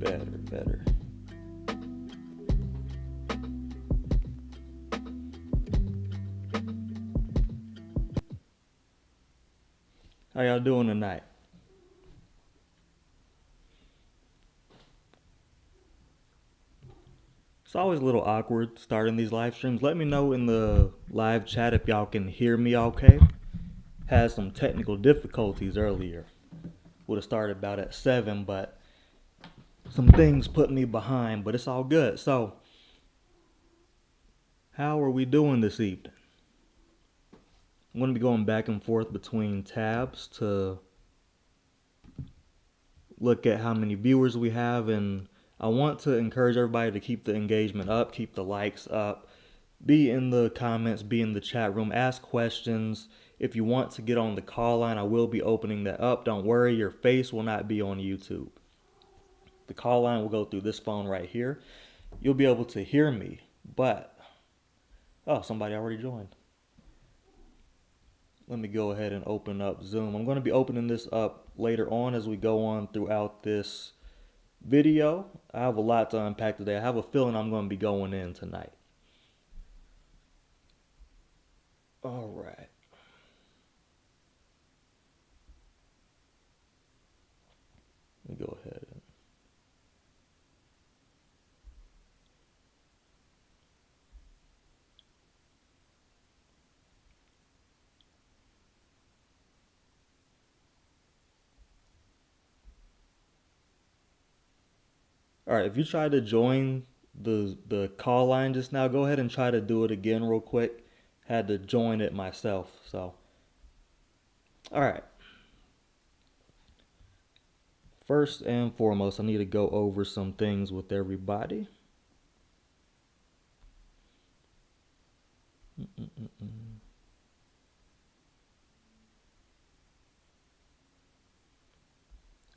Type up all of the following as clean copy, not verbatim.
Better. How y'all doing tonight? It's always a little awkward starting these live streams. Let me know in the live chat if y'all can hear me okay. Had some technical difficulties earlier. Would have started about at 7, but some things put me behind, but it's all good. So, how are we doing this evening? I'm going to be going back and forth between tabs to look at how many viewers we have, and I want to encourage everybody to keep the engagement up, keep the likes up, be in the comments, be in the chat room, ask questions. If you want to get on the call line, I will be opening that up. Don't worry, your face will not be on YouTube. The call line will go through this phone right here. You'll be able to hear me, but, oh, somebody already joined. Let me go ahead and open up Zoom. I'm going to be opening this up later on as we go on throughout this video. I have a lot to unpack today. I have a feeling I'm going to be going in tonight. All right. Let me go ahead and all right, if you tried to join the call line just now, go ahead and try to do it again real quick. Had to join it myself. So, all right. First and foremost, I need to go over some things with everybody.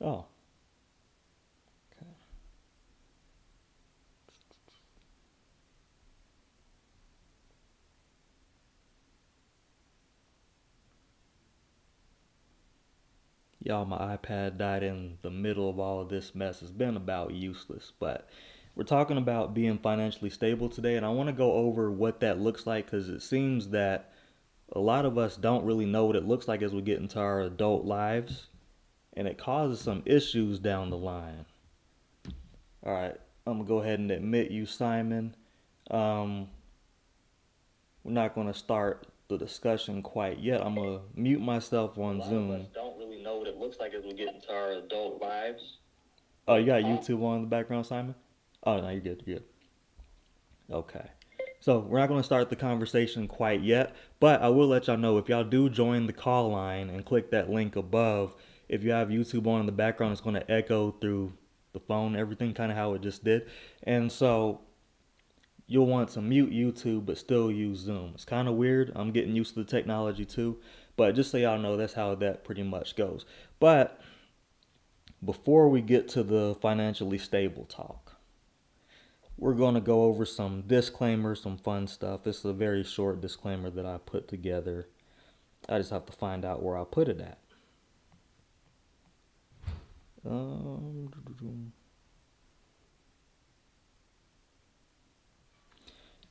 Oh. Okay. Y'all, my iPad died in the middle of all of this mess. It's been about useless, but we're talking about being financially stable today, and I want to go over what that looks like because it seems that a lot of us don't really know what it looks like as we get into our adult lives, and it causes some issues down the line. All right, I'm gonna go ahead and admit you, Simon. Um, we're not gonna start the discussion quite yet. I'm gonna mute myself on Zoom. A lot of us don't really know what it looks like as we get into our adult lives. Oh, you got YouTube on in the background, Simon? Oh, no, you're good. You're good. Okay. So we're not going to start the conversation quite yet, but I will let y'all know if y'all do join the call line and click that link above, if you have YouTube on in the background, it's going to echo through the phone, everything kind of how it just did. And so you'll want to mute YouTube but still use Zoom. It's kind of weird. I'm getting used to the technology too, but just so y'all know, that's how that pretty much goes. But before we get to the financially stable talk, we're going to go over some disclaimers, some fun stuff. This is a very short disclaimer that I put together. I just have to find out where I put it at.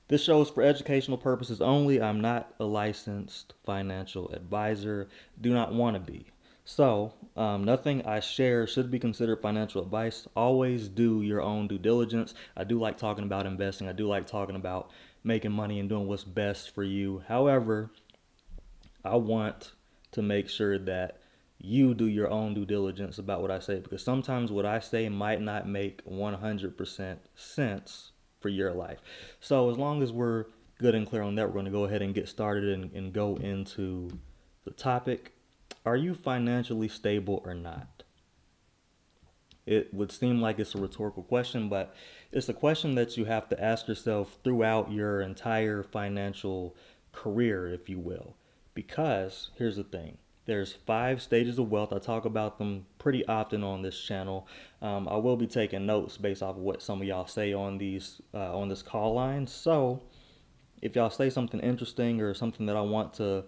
This show is for educational purposes only. I'm not a licensed financial advisor. Do not want to be. So, nothing I share should be considered financial advice. Always do your own due diligence. I do like talking about investing. I do like talking about making money and doing what's best for you. However, I want to make sure that you do your own due diligence about what I say, because sometimes what I say might not make 100% sense for your life. So as long as we're good and clear on that, we're going to go ahead and get started and go into the topic. Are you financially stable or not? It would seem like it's a rhetorical question, but it's a question that you have to ask yourself throughout your entire financial career, if you will. Because here's the thing. There's 5 stages of wealth. I talk about them pretty often on this channel. I will be taking notes based off of what some of y'all say on these on this call line. So if y'all say something interesting or something that I want to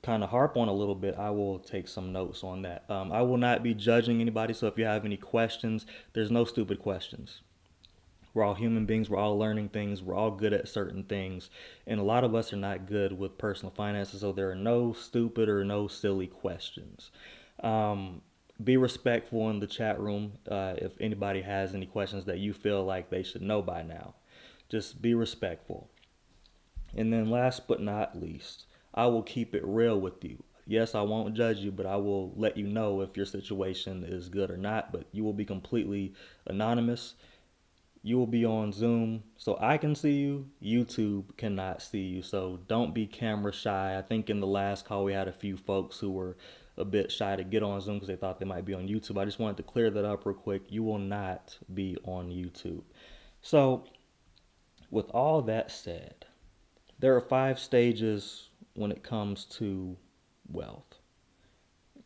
kind of harp on a little bit, I will take some notes on that. I will not be judging anybody, so if you have any questions, there's no stupid questions. We're all human beings. We're all learning things. We're all good at certain things. And a lot of us are not good with personal finances. So there are no stupid or no silly questions. Be respectful in the chat room if anybody has any questions that you feel like they should know by now. Just be respectful. And then last but not least, I will keep it real with you. Yes, I won't judge you, but I will let you know if your situation is good or not. But you will be completely anonymous. You will be on Zoom so I can see you. YouTube cannot see you. So don't be camera shy. I think in the last call we had a few folks who were a bit shy to get on Zoom because they thought they might be on YouTube. I just wanted to clear that up real quick. You will not be on YouTube. So with all that said, there are 5 stages when it comes to wealth.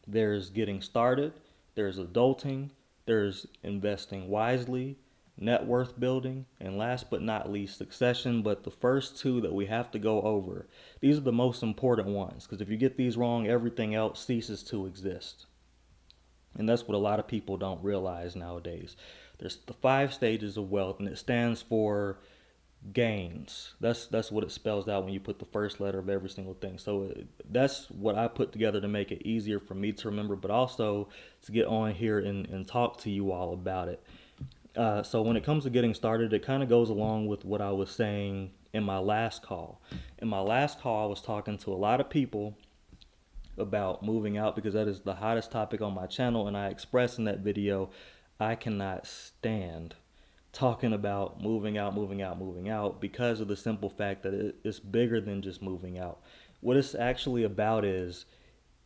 There's getting started, there's adulting, there's investing wisely, net worth building, and last but not least, succession. But the first 2 that we have to go over, these are the most important ones, because if you get these wrong, everything else ceases to exist. And that's what a lot of people don't realize nowadays. There's the 5 stages of wealth, and it stands for gains. That's what it spells out when you put the first letter of every single thing. So that's what I put together to make it easier for me to remember, but also to get on here and talk to you all about it. So when it comes to getting started, it kind of goes along with what I was saying in my last call. In my last call, I was talking to a lot of people about moving out because that is the hottest topic on my channel, and I expressed in that video I cannot stand talking about moving out because of the simple fact that it's bigger than just moving out. What it's actually about is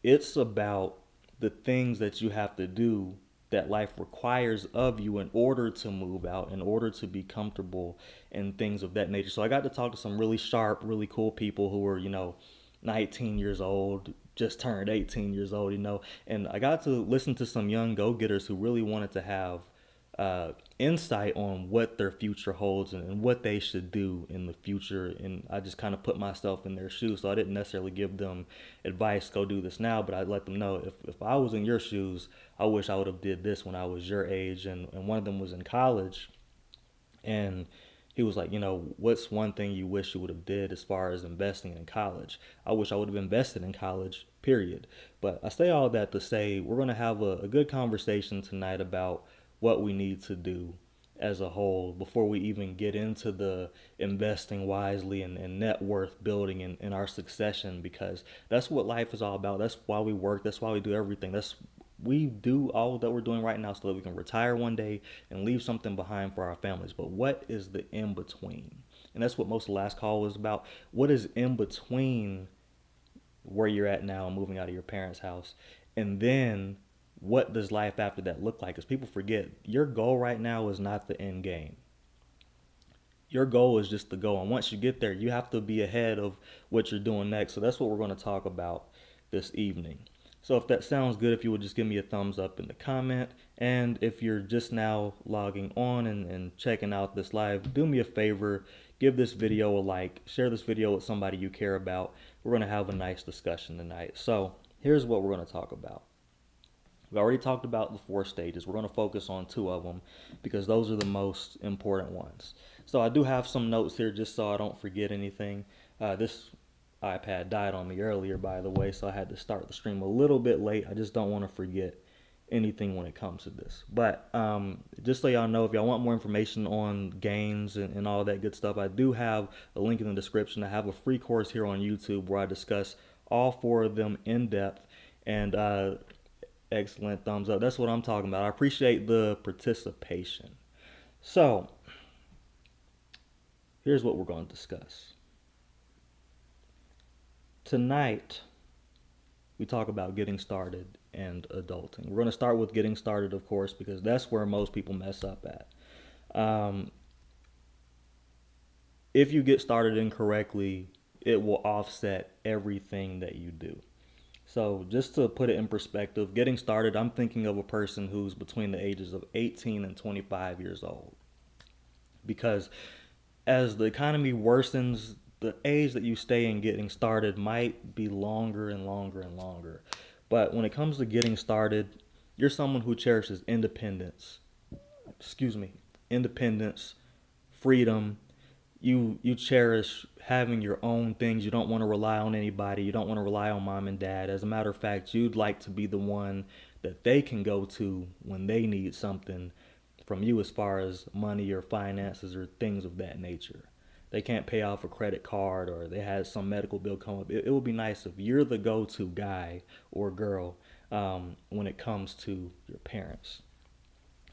it's about the things that you have to do that life requires of you in order to move out, in order to be comfortable and things of that nature. So I got to talk to some really sharp, really cool people who were, 19 years old, just turned 18 years old, and I got to listen to some young go-getters who really wanted to have insight on what their future holds and what they should do in the future. And I just kind of put myself in their shoes. So I didn't necessarily give them advice, go do this now, but I let them know if I was in your shoes, I wish I would have did this when I was your age. And one of them was in college, and he was like, what's one thing you wish you would have did as far as investing in college? I wish I would have invested in college, period. But I say all that to say we're going to have a good conversation tonight about what we need to do as a whole before we even get into the investing wisely and net worth building and our succession, because that's what life is all about. That's why we work. That's why we do everything. We do all that we're doing right now so that we can retire one day and leave something behind for our families. But what is the in between? And that's what most of the last call was about. What is in between where you're at now and moving out of your parents' house? And then what does life after that look like? Because people forget, your goal right now is not the end game. Your goal is just the goal. And once you get there, you have to be ahead of what you're doing next. So that's what we're going to talk about this evening. So if that sounds good, if you would just give me a thumbs up in the comment. And if you're just now logging on and checking out this live, do me a favor, give this video a like, share this video with somebody you care about. We're going to have a nice discussion tonight. So here's what we're going to talk about. We already talked about the 4 stages. We're going to focus on 2 of them because those are the most important ones. So I do have some notes here just so I don't forget anything. This iPad died on me earlier, by the way, so I had to start the stream a little bit late. I just don't want to forget anything when it comes to this. But just so y'all know, if y'all want more information on gains and all that good stuff, I do have a link in the description. I have a free course here on YouTube where I discuss all 4 of them in depth. And excellent, thumbs up. That's what I'm talking about. I appreciate the participation. So here's what we're going to discuss. Tonight, we talk about getting started and adulting. We're going to start with getting started, of course, because that's where most people mess up at. If you get started incorrectly, it will offset everything that you do. So just to put it in perspective, getting started, I'm thinking of a person who's between the ages of 18 and 25 years old. Because as the economy worsens, the age that you stay in getting started might be longer and longer and longer. But when it comes to getting started, you're someone who cherishes independence. Excuse me, independence, freedom. You cherish having your own things. You don't want to rely on anybody. You don't want to rely on mom and dad. As a matter of fact, you'd like to be the one that they can go to when they need something from you as far as money or finances or things of that nature. They can't pay off a credit card or they had some medical bill come up. It would be nice if you're the go-to guy or girl when it comes to your parents.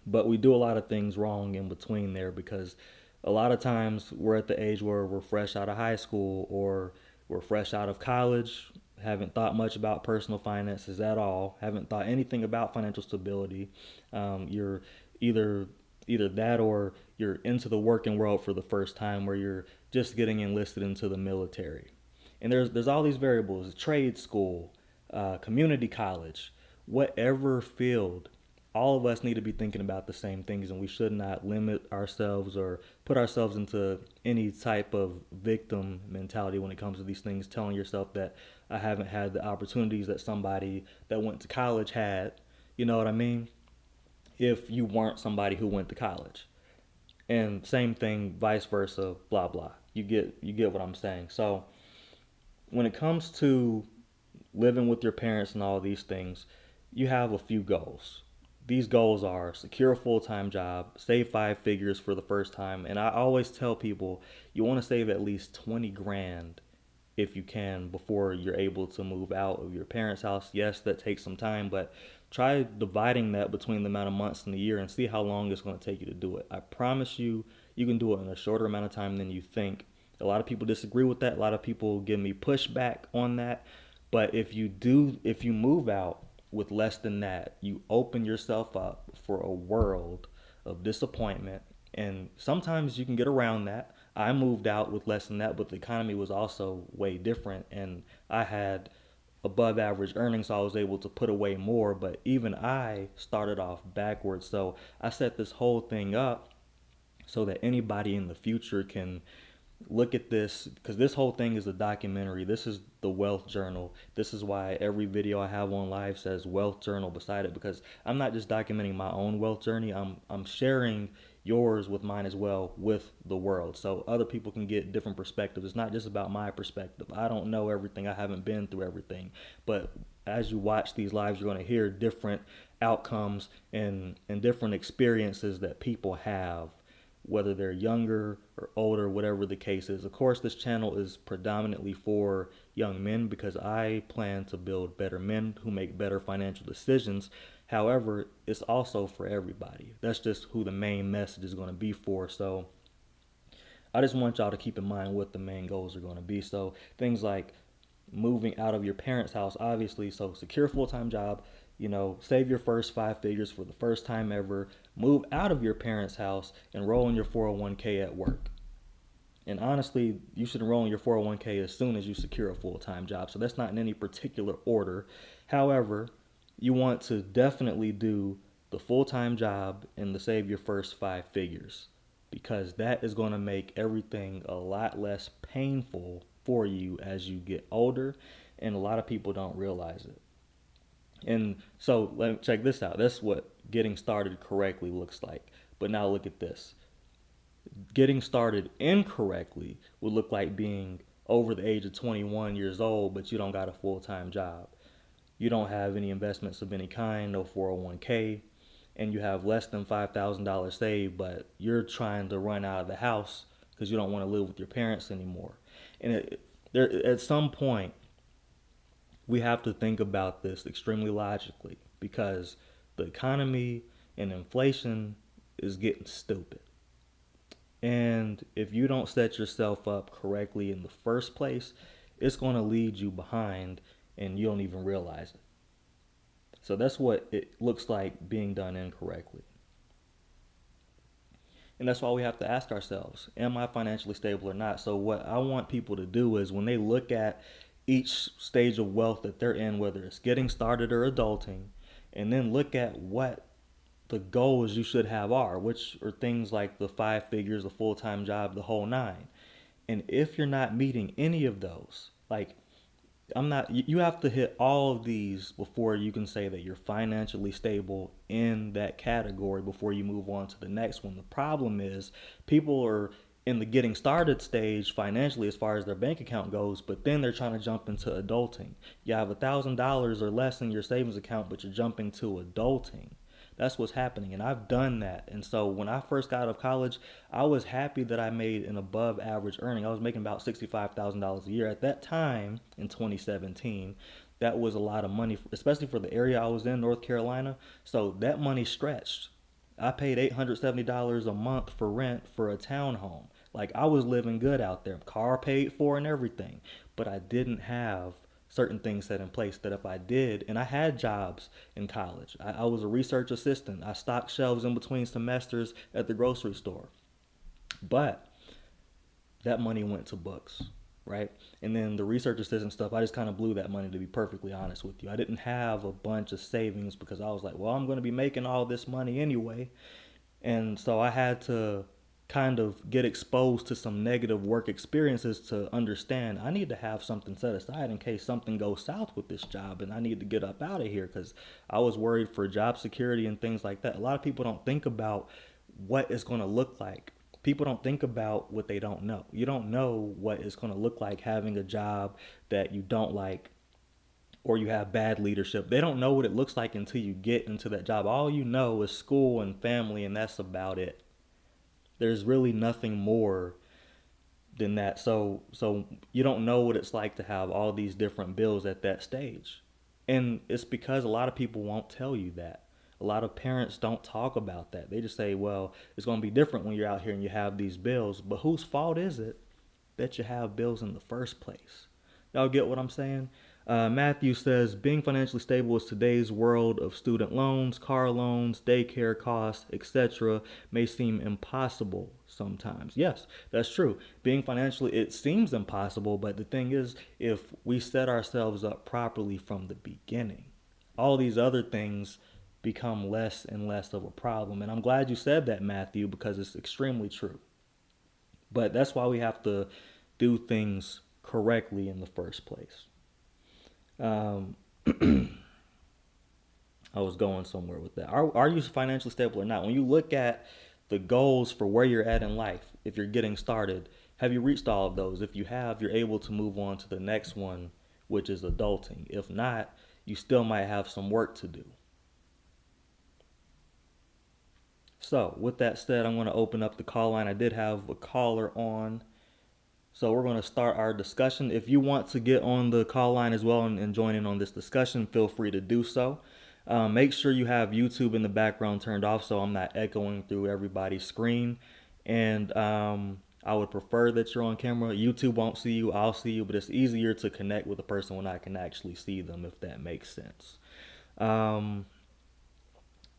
But we do a lot of things wrong in between there because a lot of times we're at the age where we're fresh out of high school or we're fresh out of college, haven't thought much about personal finances at all, haven't thought anything about financial stability. You're either either that or you're into the working world for the first time where you're just getting enlisted into the military. And there's all these variables, trade school, community college, whatever field, all of us need to be thinking about the same things, and we should not limit ourselves or put ourselves into any type of victim mentality when it comes to these things, telling yourself that I haven't had the opportunities that somebody that went to college had. You know what I mean? If you weren't somebody who went to college. And same thing, vice versa, blah blah. You get what I'm saying. So when it comes to living with your parents and all of these things, you have a few goals. These goals are secure a full-time job, save five figures for the first time, and I always tell people you want to save at least 20 grand if you can before you're able to move out of your parents' house. Yes, that takes some time, but try dividing that between the amount of months in the year and see how long it's going to take you to do it. I promise you, you can do it in a shorter amount of time than you think. A lot of people disagree with that. A lot of people give me pushback on that. But if you move out with less than that, you open yourself up for a world of disappointment. And sometimes you can get around that. I moved out with less than that, but the economy was also way different. And I had above average earnings, so I was able to put away more. But even I started off backwards. So I set this whole thing up so that anybody in the future can look at this, because this whole thing is a documentary. This is the wealth journal. This is why every video I have on live says wealth journal beside it, because I'm not just documenting my own wealth journey. I'm sharing yours with mine as well with the world, so other people can get different perspectives. It's not just about my perspective. I don't know everything. I haven't been through everything. But as you watch these lives, you're going to hear different outcomes and different experiences that people have, whether they're younger or older, whatever the case is. Of course, this channel is predominantly for young men because I plan to build better men who make better financial decisions. However, it's also for everybody. That's just who the main message is going to be for. So I just want y'all to keep in mind what the main goals are going to be. So things like moving out of your parents' house, obviously, so secure a full-time job, save your first five figures for the first time ever, move out of your parents' house, enroll in your 401k at work. And honestly, you should enroll in your 401k as soon as you secure a full-time job. So that's not in any particular order. However, you want to definitely do the full-time job and the save your first five figures, because that is going to make everything a lot less painful for you as you get older, and a lot of people don't realize it. And so let me check this out. That's what getting started correctly looks like. But now look at this. Getting started incorrectly would look like being over the age of 21 years old, but you don't got a full-time job. You don't have any investments of any kind, no 401k, and you have less than $5,000 saved, but you're trying to run out of the house because you don't want to live with your parents anymore. And at some point, we have to think about this extremely logically, because the economy and inflation is getting stupid. And if you don't set yourself up correctly in the first place, it's going to lead you behind and you don't even realize it. So that's what it looks like being done incorrectly. And that's why we have to ask ourselves, am I financially stable or not? So what I want people to do is when they look at each stage of wealth that they're in, whether it's getting started or adulting, and then look at what the goals you should have are, which are things like the five figures, a full-time job, the whole nine. And if you're not meeting any of those, like I'm not, you have to hit all of these before you can say that you're financially stable in that category before you move on to the next one. The problem is people are in the getting started stage financially as far as their bank account goes, but then they're trying to jump into adulting. You have $1,000 or less in your savings account, but you're jumping to adulting. That's what's happening. And I've done that. And so when I first got out of college, I was happy that I made an above average earning. I was making about $65,000 a year. At that time in 2017, that was a lot of money, especially for the area I was in, North Carolina. So that money stretched. I paid $870 a month for rent for a townhome. Like I was living good out there, car paid for and everything. But I didn't have certain things set in place that if I did, and I had jobs in college. I was a research assistant. I stocked shelves in between semesters at the grocery store. But that money went to books, right? And then the research assistant stuff, I just kind of blew that money, to be perfectly honest with you. I didn't have a bunch of savings because I was like, well, I'm going to be making all this money anyway. And so I had to kind of get exposed to some negative work experiences to understand I need to have something set aside in case something goes south with this job and I need to get up out of here because I was worried for job security and things like that. A lot of people don't think about what it's going to look like. People don't think about what they don't know. You don't know what it's going to look like having a job that you don't like or you have bad leadership. They don't know what it looks like until you get into that job. All you know is school and family, and that's about it. There's really nothing more than that. So you don't know what it's like to have all these different bills at that stage. And it's because a lot of people won't tell you that. A lot of parents don't talk about that. They just say, well, it's going to be different when you're out here and you have these bills. But whose fault is it that you have bills in the first place? Y'all get what I'm saying? Matthew says, being financially stable is today's world of student loans, car loans, daycare costs, etc. may seem impossible sometimes. Yes, that's true. Being financially, it seems impossible, but the thing is, if we set ourselves up properly from the beginning, all these other things become less and less of a problem. And I'm glad you said that, Matthew, because it's extremely true. But that's why we have to do things correctly in the first place. Um, I was going somewhere with that. Are you financially stable or not? When you look at the goals for where you're at in life, if you're getting started, have you reached all of those? If you have, you're able to move on to the next one, which is adulting. If not, you still might have some work to do. So, with that said, I'm going to open up the call line. I did have a caller on. So we're going to start our discussion. If you want to get on the call line as well and join in on this discussion, feel free to do so. Make sure you have YouTube in the background turned off so I'm not echoing through everybody's screen. And I would prefer that you're on camera. YouTube won't see you, I'll see you, but it's easier to connect with a person when I can actually see them, if that makes sense.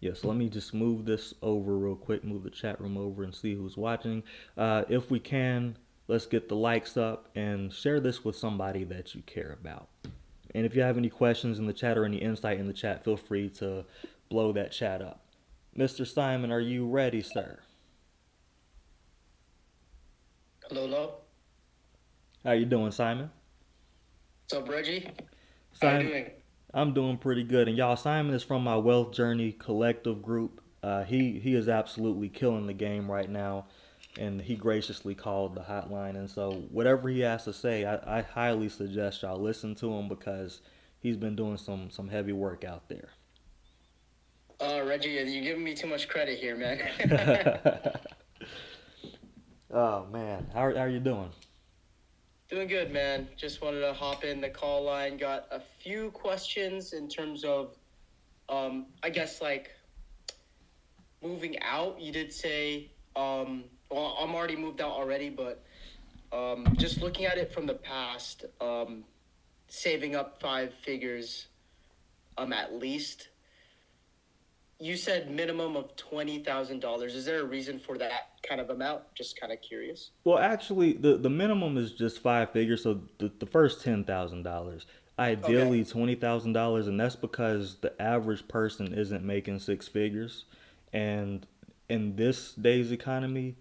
Yeah, so let me just move this over real quick, move the chat room over and see who's watching. If we can, let's get the likes up and share this with somebody that you care about. And if you have any questions in the chat or any insight in the chat, feel free to blow that chat up. Mr. Simon, are you ready, sir? Hello, hello. How you doing, Simon? What's up, Reggie? How you Simon, doing? I'm doing pretty good. And y'all, Simon is from my Wealth Journey collective group. He is absolutely killing the game right now, and he graciously called the hotline. And so whatever he has to say, I highly suggest y'all listen to him because he's been doing some heavy work out there. Reggie, you're giving me too much credit here, man. Oh man, how are you doing? Doing good, man. Just wanted to hop in the call line. Got a few questions in terms of, I guess, like moving out. You did say, well, I'm already moved out already, but just looking at it from the past, saving up five figures, at least. You said minimum of $20,000. Is there a reason for that kind of amount? Just kind of curious. Well, actually, the minimum is just five figures, so the first $10,000. Okay. Ideally, $20,000, and that's because the average person isn't making six figures, and in this day's economy,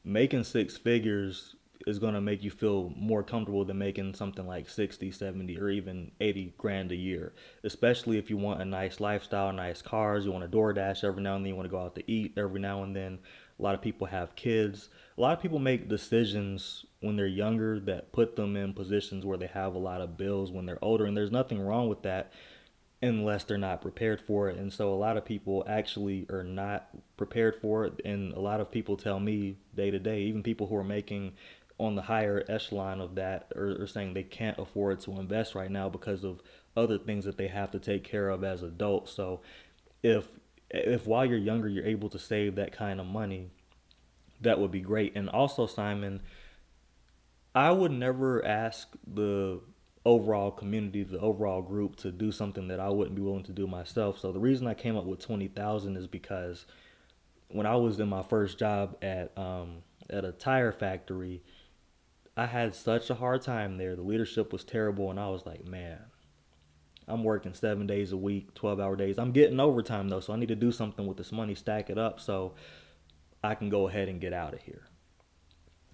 making six figures is going to make you feel more comfortable than making something like 60, 70, or even 80 grand a year, especially if you want a nice lifestyle, nice cars, you want to DoorDash every now and then, you want to go out to eat every now and then. A lot of people have kids. A lot of people make decisions when they're younger that put them in positions where they have a lot of bills when they're older, and there's nothing wrong with that unless they're not prepared for it. And so a lot of people actually are not prepared for it. And a lot of people tell me day to day, even people who are making on the higher echelon of that are saying they can't afford to invest right now because of other things that they have to take care of as adults. So if if while you're younger you're able to save that kind of money, that would be great. And also, Simon, I would never ask the overall community, the overall group, to do something that I wouldn't be willing to do myself. So the reason I came up with 20,000 is because when I was in my first job at a tire factory, I had such a hard time there. The leadership was terrible, and I was like, man, I'm working 7 days a week, 12-hour days. I'm getting overtime though, so I need to do something with this money, stack it up, so I can go ahead and get out of here.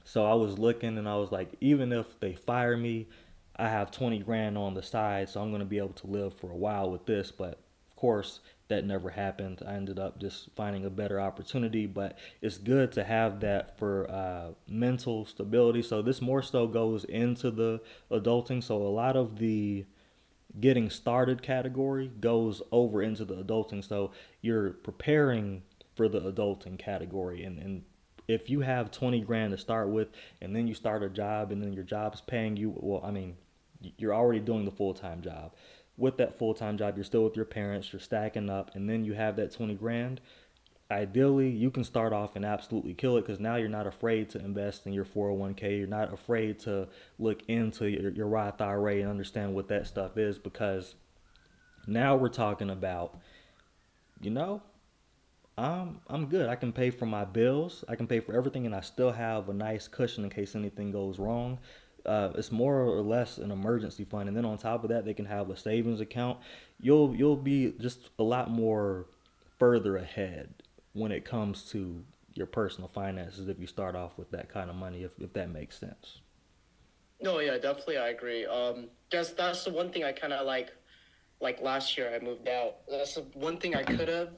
So I was looking and I was like, even if they fire me, I have 20 grand on the side, so I'm going to be able to live for a while with this. But of course, that never happened. I ended up just finding a better opportunity, but it's good to have that for mental stability. So this more so goes into the adulting. So a lot of the getting started category goes over into the adulting. So you're preparing for the adulting category. And if you have 20 grand to start with and then you start a job and then your job's paying you, well, I mean, you're already doing the full time job. With that full time job, you're still with your parents, you're stacking up, and then you have that 20 grand. Ideally, you can start off and absolutely kill it because now you're not afraid to invest in your 401k. You're not afraid to look into your Roth IRA and understand what that stuff is because now we're talking about, you know, I'm good. I can pay for my bills. I can pay for everything, and I still have a nice cushion in case anything goes wrong. It's more or less an emergency fund, and then on top of that, they can have a savings account. You'll be just a lot more further ahead when it comes to your personal finances if you start off with that kind of money, if that makes sense. No, yeah, definitely, I agree. That's the one thing I kind of like last year I moved out. That's the one thing I could have,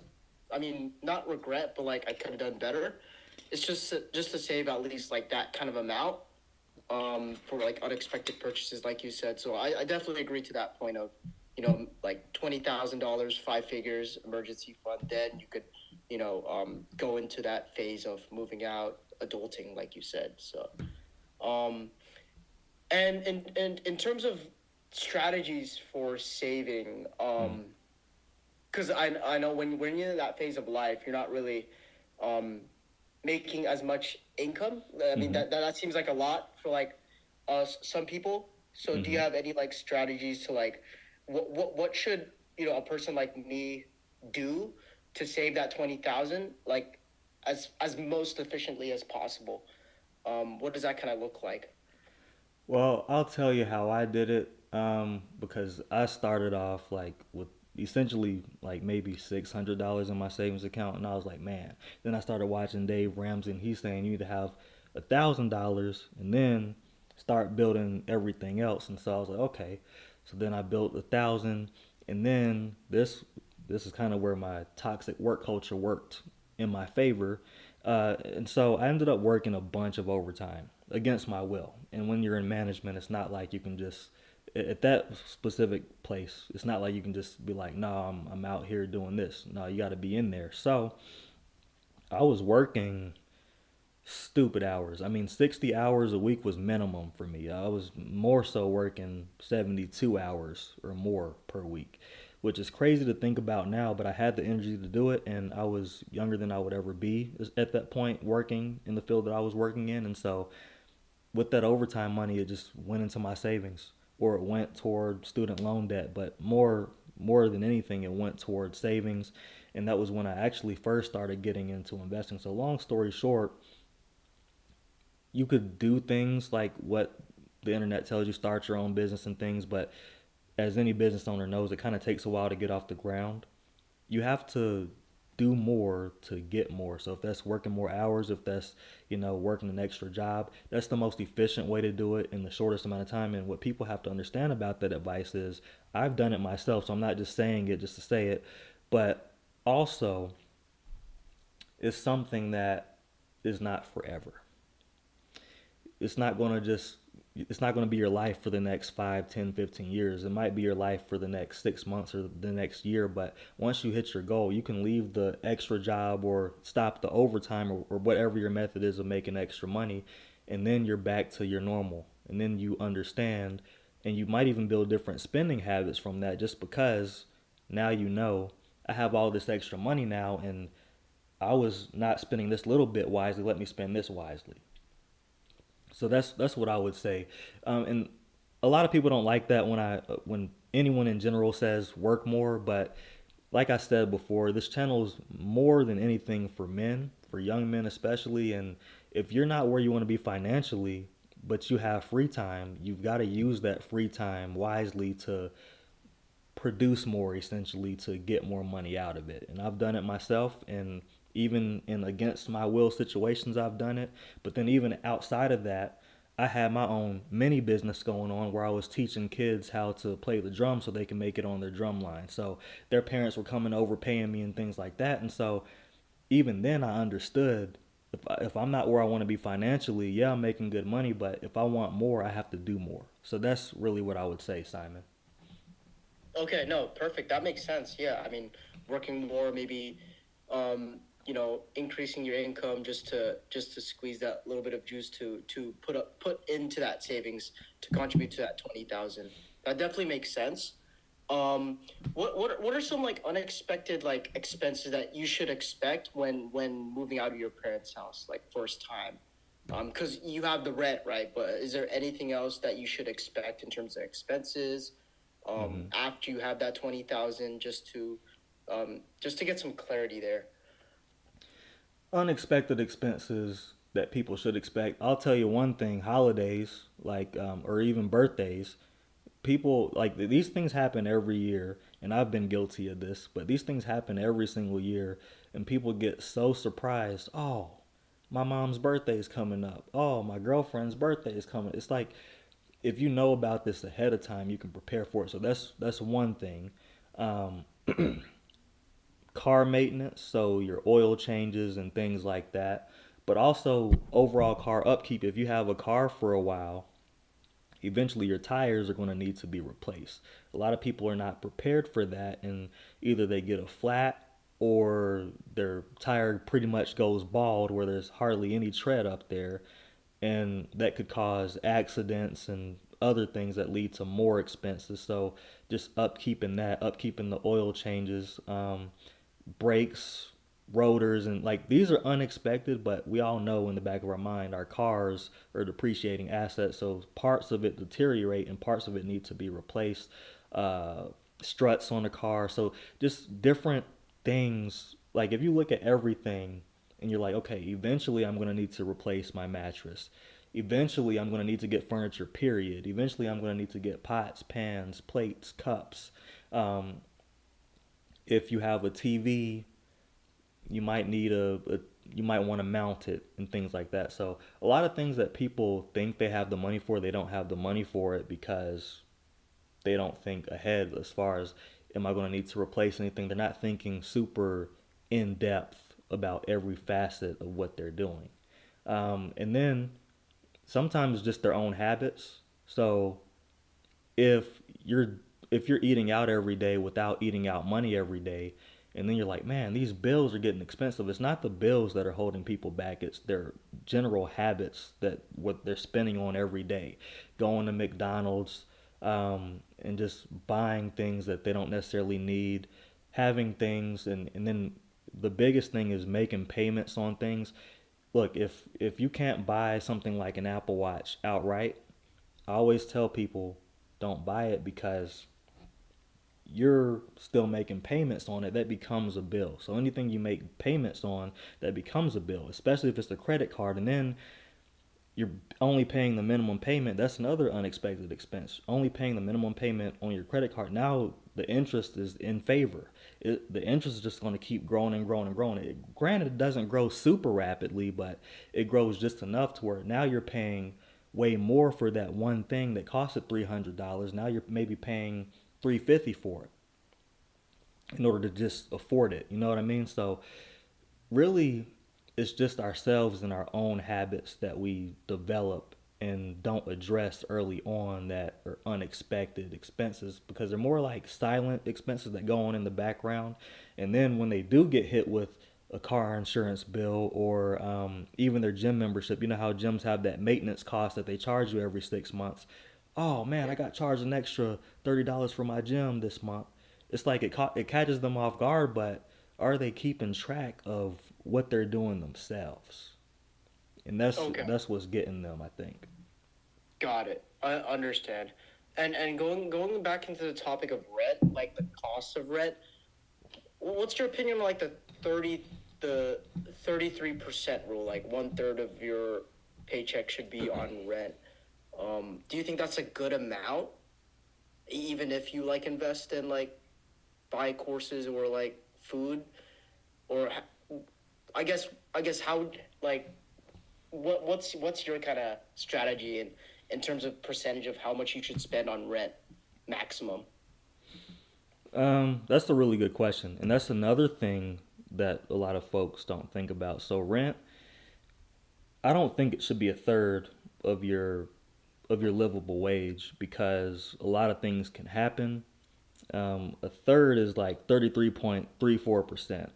I mean, not regret, but like I could have done better. It's just to save at least like that kind of amount for like unexpected purchases, like you said. So I definitely agree to that point of, like $20,000, 5 figures, emergency fund. Then you could, go into that phase of moving out, adulting, like you said. So, um, and in terms of strategies for saving, Mm. because I know when you're in that phase of life, you're not really um making as much income. I mean Mm-hmm. that seems like a lot for like some people. So do you Mm-hmm. have any like strategies to like what should a person like me do to save that 20,000 like as most efficiently as possible? What does that kind of look like? Well, I'll tell you how I did it. Because I started off like with essentially like maybe $600 in my savings account, and I was like, man. Then I started watching Dave Ramsey, and he's saying you need to have $1,000 and then start building everything else. And so I was like, okay. So then I built 1,000, and then this is kind of where my toxic work culture worked in my favor. And so I ended up working a bunch of overtime against my will. And when you're in management, it's not like you can just at that specific place. It's not like you can just be like, "No, I'm out here doing this." No, you got to be in there. So I was working stupid hours. I mean, 60 hours a week was minimum for me. I was more so working 72 hours or more per week, which is crazy to think about now, but I had the energy to do it, and I was younger than I would ever be at that point working in the field that I was working in. And so with that overtime money, it just went into my savings or it went toward student loan debt, but more than anything, it went toward savings. And that was when I actually first started getting into investing. So long story short, you could do things like what the internet tells you, start your own business and things, but as any business owner knows, it kind of takes a while to get off the ground. You have to do more to get more. So if that's working more hours, if that's, working an extra job, that's the most efficient way to do it in the shortest amount of time. And what people have to understand about that advice is I've done it myself. So I'm not just saying it just to say it, but also it's something that is not forever. It's not going to just it's not going to be your life for the next 5, 10, 15 years. It might be your life for the next 6 months or the next year, but once you hit your goal, you can leave the extra job or stop the overtime, or whatever your method is of making extra money, and then you're back to your normal. And then you understand, and you might even build different spending habits from that, just because now I have all this extra money now, and I was not spending this little bit wisely. Let me spend this wisely. So that's what I would say. And a lot of people don't like that when anyone in general says work more. But like I said before, this channel is more than anything for men, for young men especially. And if you're not where you want to be financially, but you have free time, you've got to use that free time wisely to produce more, essentially, to get more money out of it. And I've done it myself, and even in against my will situations I've done it. But then even outside of that, I had my own mini business going on where I was teaching kids how to play the drum so they can make it on their drum line. So their parents were coming over paying me and things like that. And so even then I understood, if I'm not where I want to be financially, yeah, I'm making good money, but if I want more, I have to do more. So that's really what I would say, Simon. Okay, no, perfect. That makes sense. Yeah, I mean, working more, maybe, increasing your income just to squeeze that little bit of juice to put into that savings to contribute to that 20,000. That definitely makes sense. What are some like unexpected like expenses that you should expect when moving out of your parents' house, like first time? Because you have the rent, right? But is there anything else that you should expect in terms of expenses? Hmm. After you have that 20,000, just to get some clarity there. Unexpected expenses that people should expect. I'll tell you one thing: holidays, like or even birthdays. People like these things happen every year, and I've been guilty of this. But these things happen every single year, and people get so surprised. Oh, my mom's birthday is coming up. Oh, my girlfriend's birthday is coming. It's like if you know about this ahead of time, you can prepare for it. So that's one thing. Um, Car maintenance, so your oil changes and things like that, but also overall car upkeep. If you have a car for a while, eventually your tires are going to need to be replaced. A lot of people are not prepared for that, and either they get a flat or their tire pretty much goes bald where there's hardly any tread up there, and that could cause accidents and other things that lead to more expenses. So just upkeeping the oil changes, brakes, rotors, and like these are unexpected, but we all know in the back of our mind our cars are depreciating assets, so parts of it deteriorate and parts of it need to be replaced. uh Struts on the car, so just different things. Like if you look at everything and you're like, okay, eventually I'm going to need to replace my mattress, eventually I'm going to need to get furniture, period, eventually I'm going to need to get pots, pans, plates, cups. um if you have a TV, you might need you might want to mount it and things like that. So a lot of things that people think they have the money for, they don't have the money for it because they don't think ahead as far as, am I going to need to replace anything? They're not thinking super in depth about every facet of what they're doing. And then sometimes just their own habits. So if you're if you're eating out every day without eating out money every day, and then you're like, man, these bills are getting expensive. It's not the bills that are holding people back, it's their general habits, that what they're spending on every day, going to McDonald's, and just buying things that they don't necessarily need, having things. And then the biggest thing is making payments on things. Look, if you can't buy something like an Apple Watch outright, I always tell people don't buy it, because you're still making payments on it. That becomes a bill. So anything you make payments on, that becomes a bill, especially if it's a credit card. And then you're only paying the minimum payment. That's another unexpected expense. Only paying the minimum payment on your credit card. Now the interest is in favor. The interest is just going to keep growing and growing and growing. Granted, it doesn't grow super rapidly, but it grows just enough to where now you're paying way more for that one thing that costed $300. Now you're maybe paying $350 for it in order to just afford it. You know what I mean? So really, it's just ourselves and our own habits that we develop and don't address early on that are unexpected expenses, because they're more like silent expenses that go on in the background. And then when they do get hit with a car insurance bill, or even their gym membership, you know how gyms have that maintenance cost that they charge you every 6 months. Oh man, Yeah. I got charged an extra $30 for my gym this month. It's like it catches them off guard, but are they keeping track of what they're doing themselves? And Okay. that's what's getting them, I think. Got it. I understand. And going back into the topic of rent, like the cost of rent, what's your opinion on like the 33% rule, like one third of your paycheck should be on rent? Do you think that's a good amount, even if you like invest in like buy courses or like food, or I guess I guess how like what's your kind of strategy in terms of percentage of how much you should spend on rent maximum? That's a really good question, and that's another thing that a lot of folks don't think about. So rent, I don't think it should be a third of your livable wage, because a lot of things can happen. A third is like 33.34%.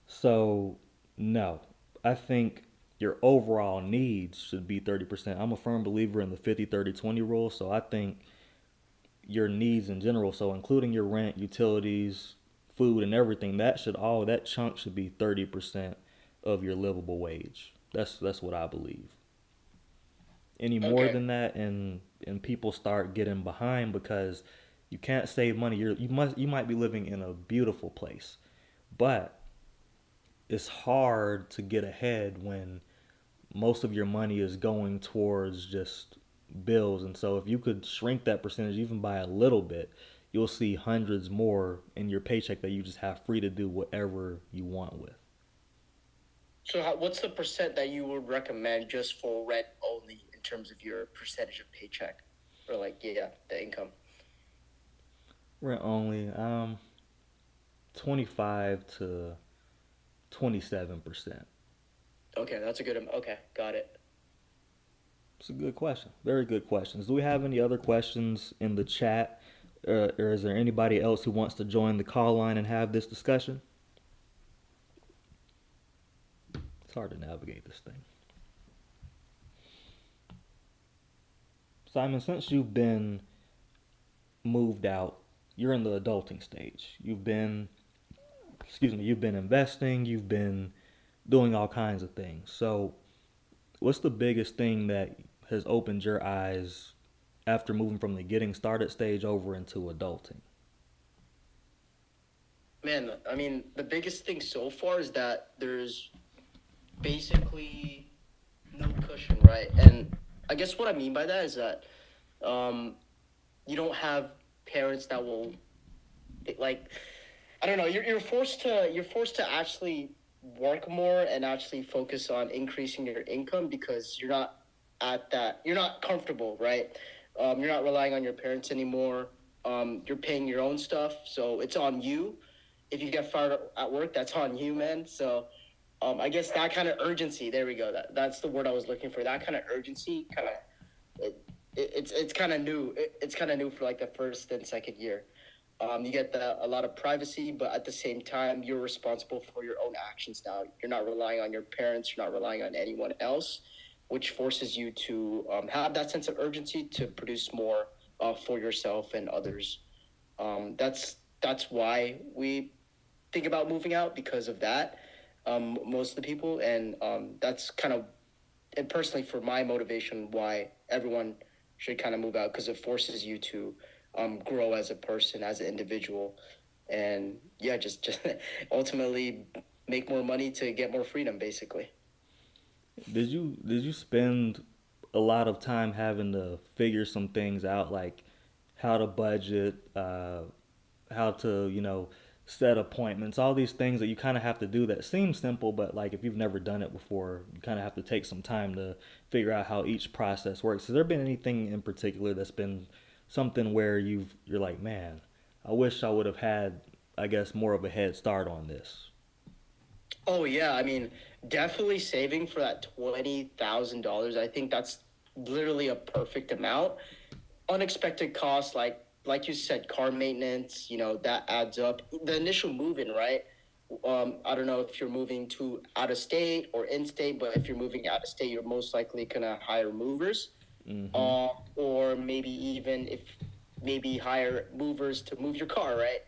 So, no, I think your overall needs should be 30%. I'm a firm believer in the 50/30/20 rule. So, I think your needs in general, so including your rent, utilities, food, and everything, that chunk should be 30% of your livable wage. That's what I believe. Any more Okay. than that, and people start getting behind, because you can't save money. You might be living in a beautiful place, but it's hard to get ahead when most of your money is going towards just bills. And so if you could shrink that percentage even by a little bit, you'll see hundreds more in your paycheck that you just have free to do whatever you want with. So what's the percent that you would recommend just for rent only in terms of your percentage of paycheck, or like yeah, the income? Rent only, 25 to 27%. Okay, that's a good. Okay, got it. It's a good question. Very good questions. Do we have any other questions in the chat? Or is there anybody else who wants to join the call line and have this discussion? It's hard to navigate this thing. Simon, since you've been moved out, you're in the adulting stage. You've been investing, you've been doing all kinds of things. So, what's the biggest thing that has opened your eyes after moving from the getting started stage over into adulting? Man, I mean, the biggest thing so far is that there's basically no cushion, right? And I guess what I mean by that is that um, you don't have parents that will like I don't know. You're forced to actually work more and actually focus on increasing your income because you're not comfortable, right? You're not relying on your parents anymore. You're paying your own stuff, so it's on you. If you get fired at work, that's on you, man. So I guess that kind of urgency. There we go. That's the word I was looking for. That kind of urgency, kind of it, it's kind of new. It's kind of new for like the first and second year. You get a lot of privacy, but at the same time, you're responsible for your own actions now. You're not relying on your parents. You're not relying on anyone else, which forces you to have that sense of urgency to produce more for yourself and others. That's why we think about moving out because of that. Most of the people, and that's kind of and personally for my motivation why everyone should kind of move out because it forces you to grow as a person, as an individual, and yeah, just ultimately make more money to get more freedom, basically. Did you spend a lot of time having to figure some things out, like how to budget, how to, set appointments, all these things that you kind of have to do that seem simple, but like if you've never done it before, you kind of have to take some time to figure out how each process works. Has there been anything in particular that's been something where you're like, man, I wish I would have had, I guess, more of a head start on this? Oh yeah, I mean, definitely saving for that $20,000. I think that's literally a perfect amount. Unexpected costs like you said, car maintenance, that adds up. The initial move in, right? I don't know if you're moving to out of state or in state, but if you're moving out of state, you're most likely gonna hire movers, Mm-hmm. or maybe even if maybe hire movers to move your car, right?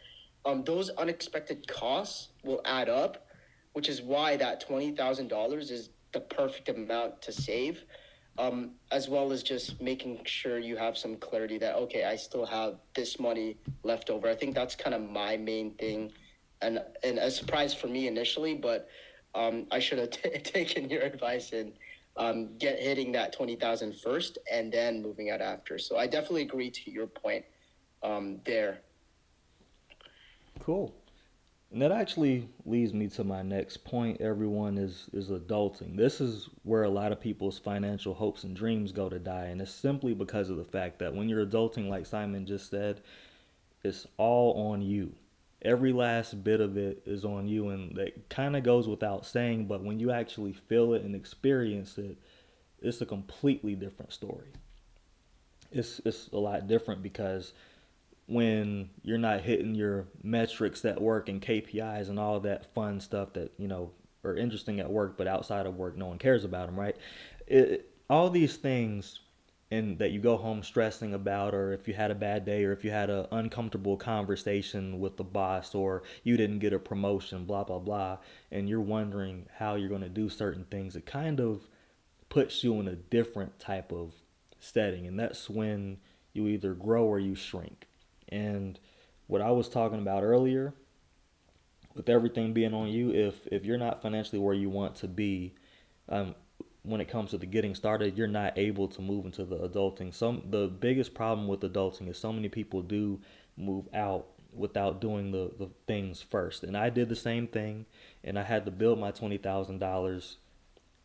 Those unexpected costs will add up, which is why that $20,000 is the perfect amount to save, as well as just making sure you have some clarity that okay, I still have this money left over. I think that's kind of my main thing, and a surprise for me initially, but I should have taken your advice and get hitting that 20,000 first, and then moving out after. So I definitely agree to your point there. Cool. And that actually leads me to my next point. Everyone is adulting. This is where a lot of people's financial hopes and dreams go to die, and it's simply because of the fact that when you're adulting, like Simon just said, it's all on you. Every last bit of it is on you, and that kind of goes without saying, but when you actually feel it and experience it, it's a completely different story. It's a lot different because when you're not hitting your metrics at work and KPIs and all that fun stuff that are interesting at work, but outside of work, no one cares about them, right? All these things, and that you go home stressing about, or if you had a bad day, or if you had an uncomfortable conversation with the boss, or you didn't get a promotion, blah blah blah, and you're wondering how you're going to do certain things, it kind of puts you in a different type of setting, and that's when you either grow or you shrink. And what I was talking about earlier, with everything being on you, if you're not financially where you want to be, um, when it comes to the getting started, you're not able to move into the adulting. The biggest problem with adulting is so many people do move out without doing the things first. And I did the same thing, and I had to build my $20,000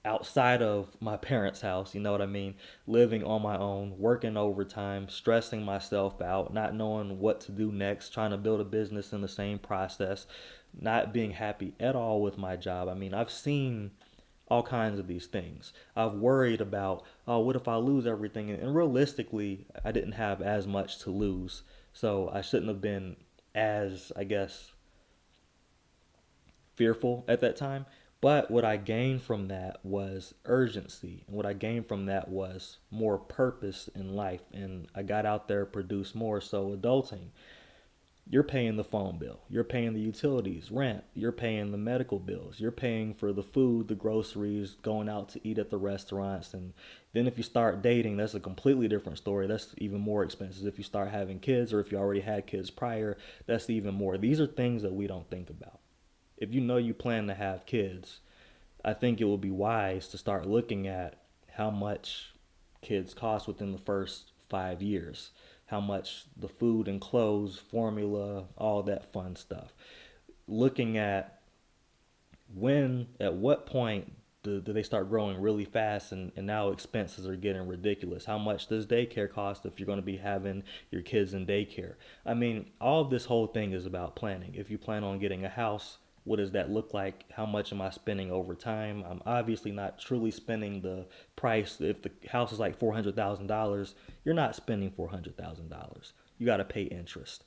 outside of my parents' house, you know what I mean? Living on my own, working overtime, stressing myself out, not knowing what to do next, trying to build a business in the same process, not being happy at all with my job. I mean, I've seen all kinds of these things. I've worried about, oh, what if I lose everything? And realistically, I didn't have as much to lose. So I shouldn't have been as, I guess, fearful at that time. But what I gained from that was urgency. And what I gained from that was more purpose in life. And I got out there, produced more. So, adulting, you're paying the phone bill, you're paying the utilities, rent, you're paying the medical bills, you're paying for the food, the groceries, going out to eat at the restaurants. And then if you start dating, that's a completely different story. That's even more expensive. If you start having kids, or if you already had kids prior, that's even more. These are things that we don't think about. If you know you plan to have kids, I think it would be wise to start looking at how much kids cost within the first 5 years, how much the food and clothes, formula, all that fun stuff. Looking at at what point do they start growing really fast, and now expenses are getting ridiculous. How much does daycare cost if you're going to be having your kids in daycare? I mean, all of this whole thing is about planning. If you plan on getting a house, what does that look like? How much am I spending over time? I'm obviously not truly spending the price. If the house is like $400,000, you're not spending $400,000. You got to pay interest.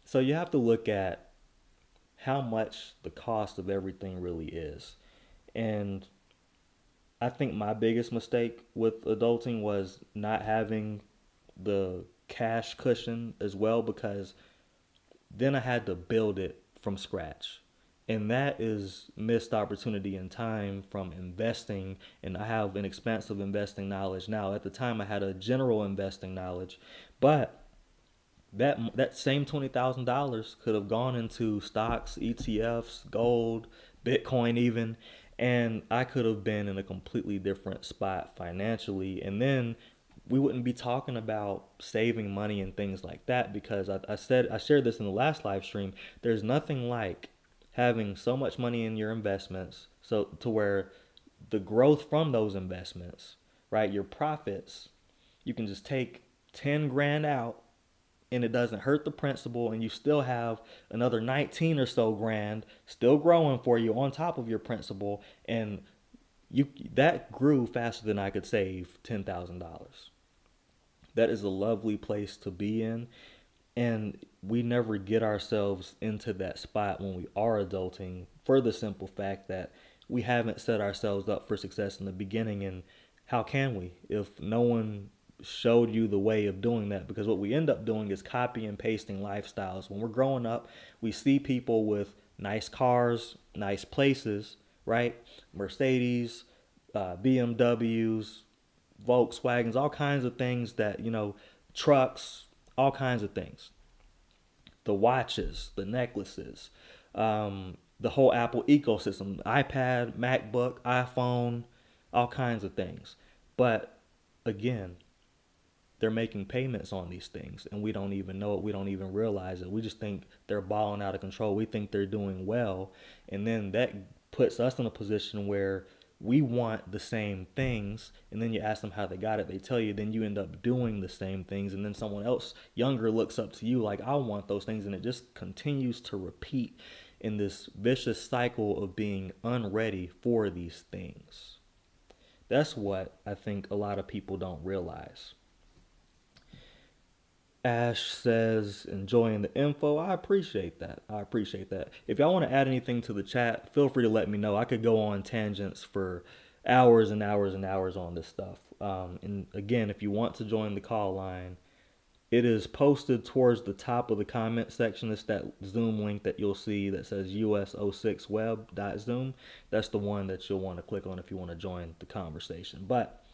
So you have to look at how much the cost of everything really is. And I think my biggest mistake with adulting was not having the cash cushion as well, because then I had to build it from scratch. And that is missed opportunity and time from investing. And I have an expansive investing knowledge now. At the time, I had a general investing knowledge, but that same $20,000 could have gone into stocks, ETFs, gold, Bitcoin, even, and I could have been in a completely different spot financially. And then we wouldn't be talking about saving money and things like that, because I shared this in the last live stream. There's nothing like having so much money in your investments so to where the growth from those investments, right, your profits, you can just take 10 grand out and it doesn't hurt the principal, and you still have another 19 or so grand still growing for you on top of your principal, and you that grew faster than I could save $10,000. That is a lovely place to be in. And we never get ourselves into that spot when we are adulting, for the simple fact that we haven't set ourselves up for success in the beginning. And how can we if no one showed you the way of doing that? Because what we end up doing is copy and pasting lifestyles. When we're growing up, we see people with nice cars, nice places, right? Mercedes, BMWs, Volkswagens, all kinds of things that, trucks, all kinds of things. The watches, the necklaces, the whole Apple ecosystem, iPad, MacBook, iPhone, all kinds of things. But again, they're making payments on these things and we don't even know it. We don't even realize it. We just think they're balling out of control. We think they're doing well. And then that puts us in a position where we want the same things. And then you ask them how they got it. They tell you, then you end up doing the same things. And then someone else younger looks up to you like, I want those things. And it just continues to repeat in this vicious cycle of being unready for these things. That's what I think a lot of people don't realize. Ash says, enjoying the info. I appreciate that. I appreciate that. If y'all want to add anything to the chat, feel free to let me know. I could go on tangents for hours and hours and hours on this stuff. And again, if you want to join the call line, it is posted towards the top of the comment section. It's that Zoom link that you'll see that says us06web.zoom. That's the one that you'll want to click on if you want to join the conversation. But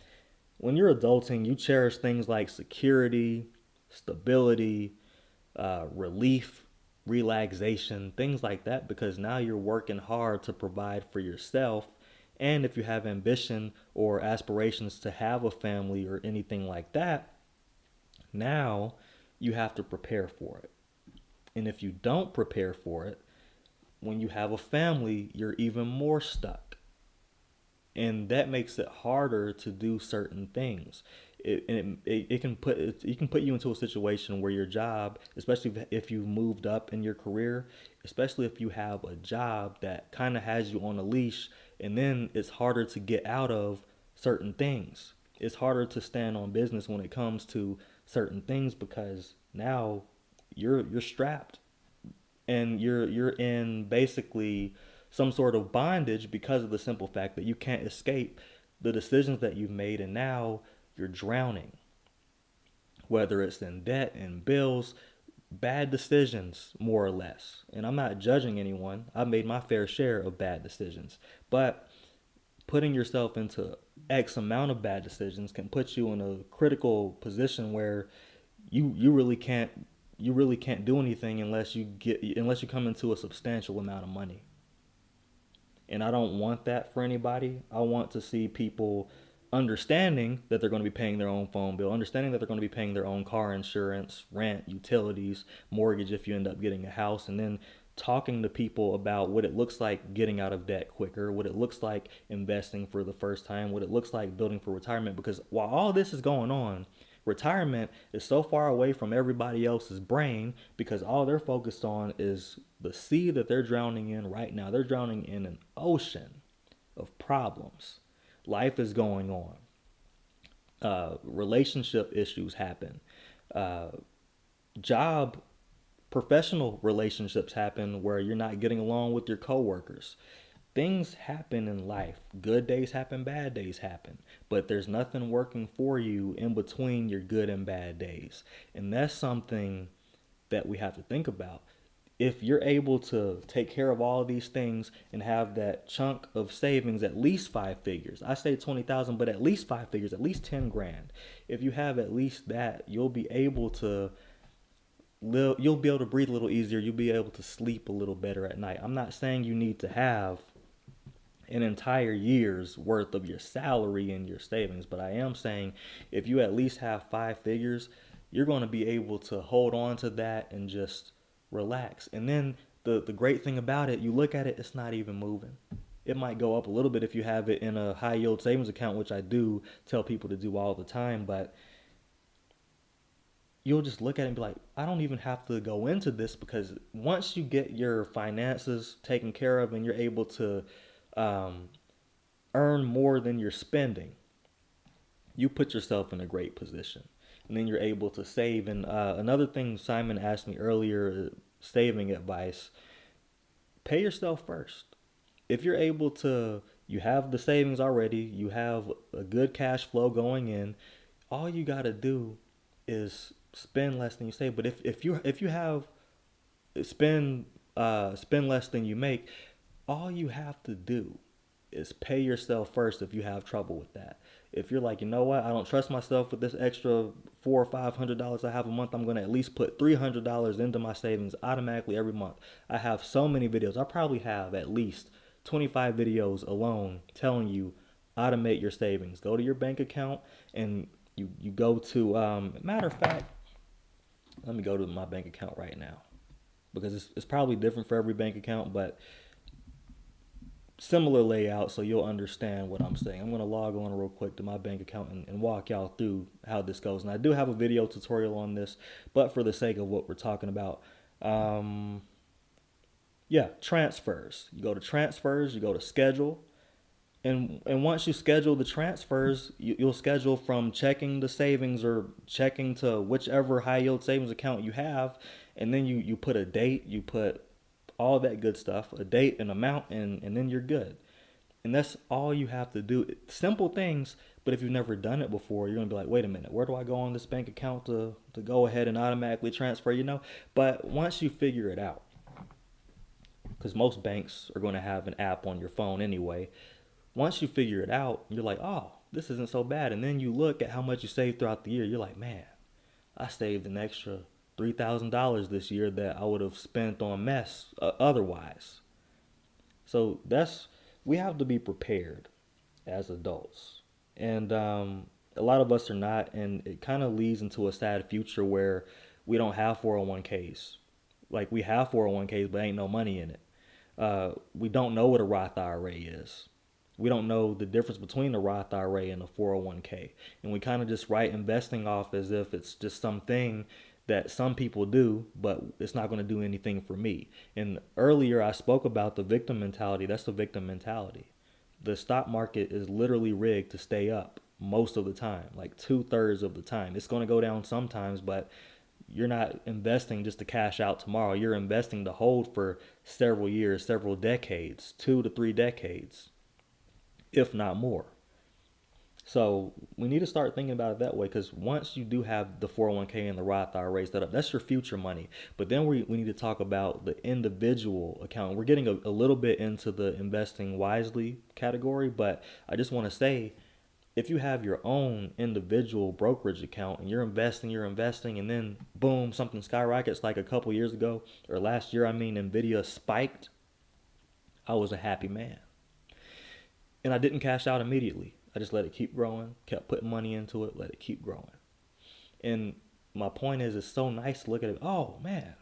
when you're adulting, you cherish things like security, stability, relief, relaxation, things like that, because now you're working hard to provide for yourself. And if you have ambition or aspirations to have a family or anything like that, now you have to prepare for it. And if you don't prepare for it, when you have a family, you're even more stuck, and that makes it harder to do certain things. It can put you into a situation where your job, especially if you've moved up in your career, especially if you have a job that kind of has you on a leash, and then it's harder to get out of certain things. It's harder to stand on business when it comes to certain things, because now you're strapped, and you're in basically some sort of bondage because of the simple fact that you can't escape the decisions that you've made, and now you're drowning, whether it's in debt and bills, bad decisions, more or less. And I'm not judging anyone. I've made my fair share of bad decisions, but putting yourself into X amount of bad decisions can put you in a critical position where you really can't do anything unless you come into a substantial amount of money. And I don't want that for anybody. I want to see people understanding that they're going to be paying their own phone bill, understanding that they're going to be paying their own car insurance, rent, utilities, mortgage if you end up getting a house, and then talking to people about what it looks like getting out of debt quicker, what it looks like investing for the first time, what it looks like building for retirement. Because while all this is going on, retirement is so far away from everybody else's brain, because all they're focused on is the sea that they're drowning in right now. They're drowning in an ocean of problems. Life is going on. Relationship issues happen. Uh, Job professional relationships happen where you're not getting along with your coworkers. Things happen in life. Good days happen, bad days happen. But there's nothing working for you in between your good and bad days. And that's something that we have to think about. If you're able to take care of all of these things and have that chunk of savings, at least five figures. I say 20,000, but at least five figures, at least 10 grand. If you have at least that, you'll be able to you'll be able to breathe a little easier. You'll be able to sleep a little better at night. I'm not saying you need to have an entire year's worth of your salary in your savings. But I am saying if you at least have 5 figures, you're going to be able to hold on to that and just relax. And then the great thing about it, you look at it, it's not even moving. It might go up a little bit if you have it in a high yield savings account, which I do tell people to do all the time, but you'll just look at it and be like, I don't even have to go into this, because once you get your finances taken care of and you're able to um, earn more than you're spending, you put yourself in a great position. And then you're able to save. And another thing Simon asked me earlier, saving advice, pay yourself first. If you're able to, you have the savings already, you have a good cash flow going in, all you got to do is spend less than you save. But if you have spend less than you make, all you have to do is pay yourself first if you have trouble with that. If you're like, you know what, I don't trust myself with this extra $400 or $500 I have a month, I'm gonna at least put $300 into my savings automatically every month. I have so many videos. I probably have at least 25 videos alone telling you automate your savings. Go to your bank account and you go to matter of fact, let me go to my bank account right now, because it's probably different for every bank account, but similar layout, so you'll understand what I'm saying. I'm going to log on real quick to my bank account and walk y'all through how this goes. And I do have a video tutorial on this, but for the sake of what we're talking about, um, yeah, transfers. You go to transfers, you go to schedule, and once you schedule the transfers, you'll schedule from checking the savings or checking to whichever high yield savings account you have, and then you put a date, you put all that good stuff, a date, an amount, and then you're good. And that's all you have to do. Simple things, but if you've never done it before, you're gonna be like, wait a minute, where do I go on this bank account to go ahead and automatically transfer? But once you figure it out, because most banks are going to have an app on your phone anyway. Once you figure it out, you're like, oh, this isn't so bad. And then you look at how much you saved throughout the year. You're like, man, I saved an extra $3,000 this year that I would have spent on mess otherwise. So we have to be prepared as adults. And a lot of us are not. And it kind of leads into a sad future where we don't have 401ks. Like, we have 401ks, but ain't no money in it. We don't know what a Roth IRA is. We don't know the difference between a Roth IRA and a 401k. And we kind of just write investing off as if it's just something that some people do, but it's not going to do anything for me. And earlier I spoke about the victim mentality. That's the victim mentality. The stock market is literally rigged to stay up most of the time, like 2/3 of the time. It's going to go down sometimes, but you're not investing just to cash out tomorrow. You're investing to hold for several years, several decades, 2 to 3 decades, if not more. So we need to start thinking about it that way, because once you do have the 401k and the Roth IRA set up, that's your future money. But then we need to talk about the individual account. We're getting a little bit into the investing wisely category, but I just want to say, if you have your own individual brokerage account and you're investing, and then boom, something skyrockets like a couple years ago, or last year, I mean, Nvidia spiked, I was a happy man. And I didn't cash out immediately. I just let it keep growing, kept putting money into it, let it keep growing. And my point is, it's so nice to look at it. Oh man,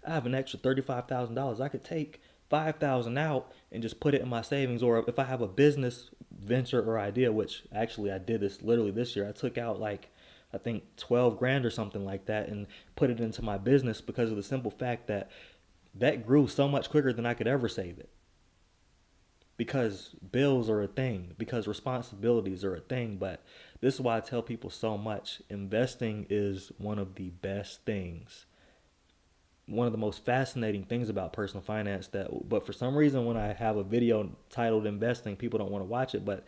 I have an extra $35,000. I could take 5,000 out and just put it in my savings. Or if I have a business venture or idea, which actually I did this literally this year, I took out like, I think 12 grand or something like that and put it into my business, because of the simple fact that that grew so much quicker than I could ever save it. Because bills are a thing, because responsibilities are a thing. But this is why I tell people so much. Investing is one of the best things, one of the most fascinating things about personal finance. But for some reason, when I have a video titled investing, people don't want to watch it. But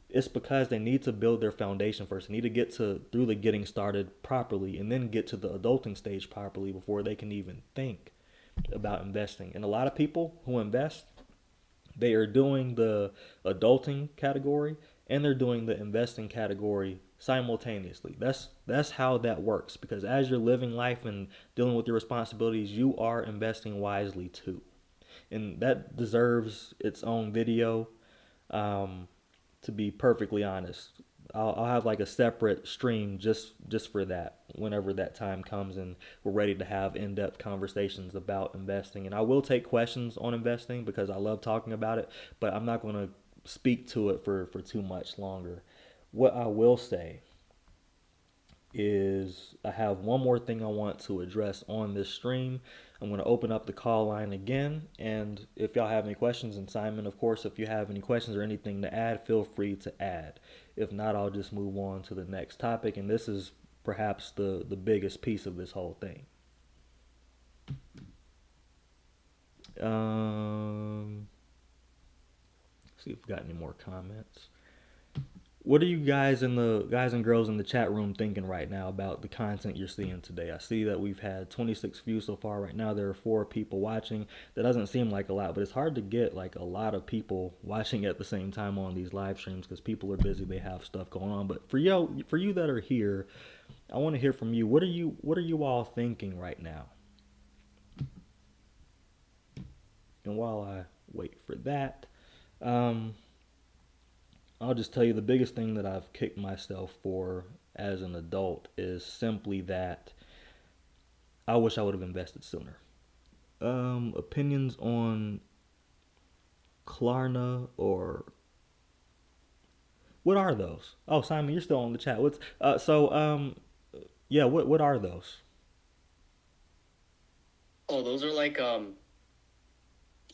it's because they need to build their foundation first. They need to get to through the getting started properly, and then get to the adulting stage properly before they can even think about investing. And a lot of people who invest, they are doing the adulting category and they're doing the investing category simultaneously. That's how that works, because as you're living life and dealing with your responsibilities, you are investing wisely too. And that deserves its own video. Um, to be perfectly honest, I'll have like a separate stream just for that whenever that time comes and we're ready to have in-depth conversations about investing. And I will take questions on investing because I love talking about it, but I'm not going to speak to it for too much longer. What I will say is I have one more thing I want to address on this stream. I'm going to open up the call line again. And if y'all have any questions, and Simon, of course, if you have any questions or anything to add, feel free to add. If not, I'll just move on to the next topic. And this is perhaps the biggest piece of this whole thing. See if we got any more comments. What are you guys and girls in the chat room thinking right now about the content you're seeing today? I see that we've had 26 views so far. Right now, there are 4 people watching. That doesn't seem like a lot, but it's hard to get like a lot of people watching at the same time on these live streams because people are busy. They have stuff going on. But for you that are here, I want to hear from you. What are you all thinking right now? And while I wait for that, um, I'll just tell you the biggest thing that I've kicked myself for as an adult is simply that I wish I would have invested sooner. Opinions on Klarna or what are those? Oh, Simon, you're still on the chat. What's yeah, what are those? Oh, those are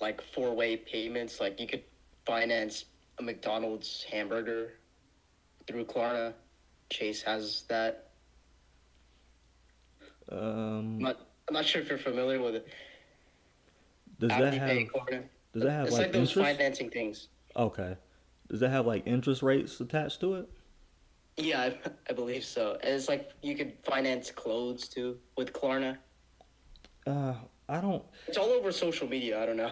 like four-way payments. Like you could finance a McDonald's hamburger through Klarna. Chase has that. Um, I'm not sure if you're familiar with it. does that After pay have Klarna. does that have It's like like those interest? financing things. Okay. Does that have like interest rates attached to it? Yeah, I believe so. And it's like you could finance clothes too with Klarna. Uh, I don't. It's all over social media. I don't know.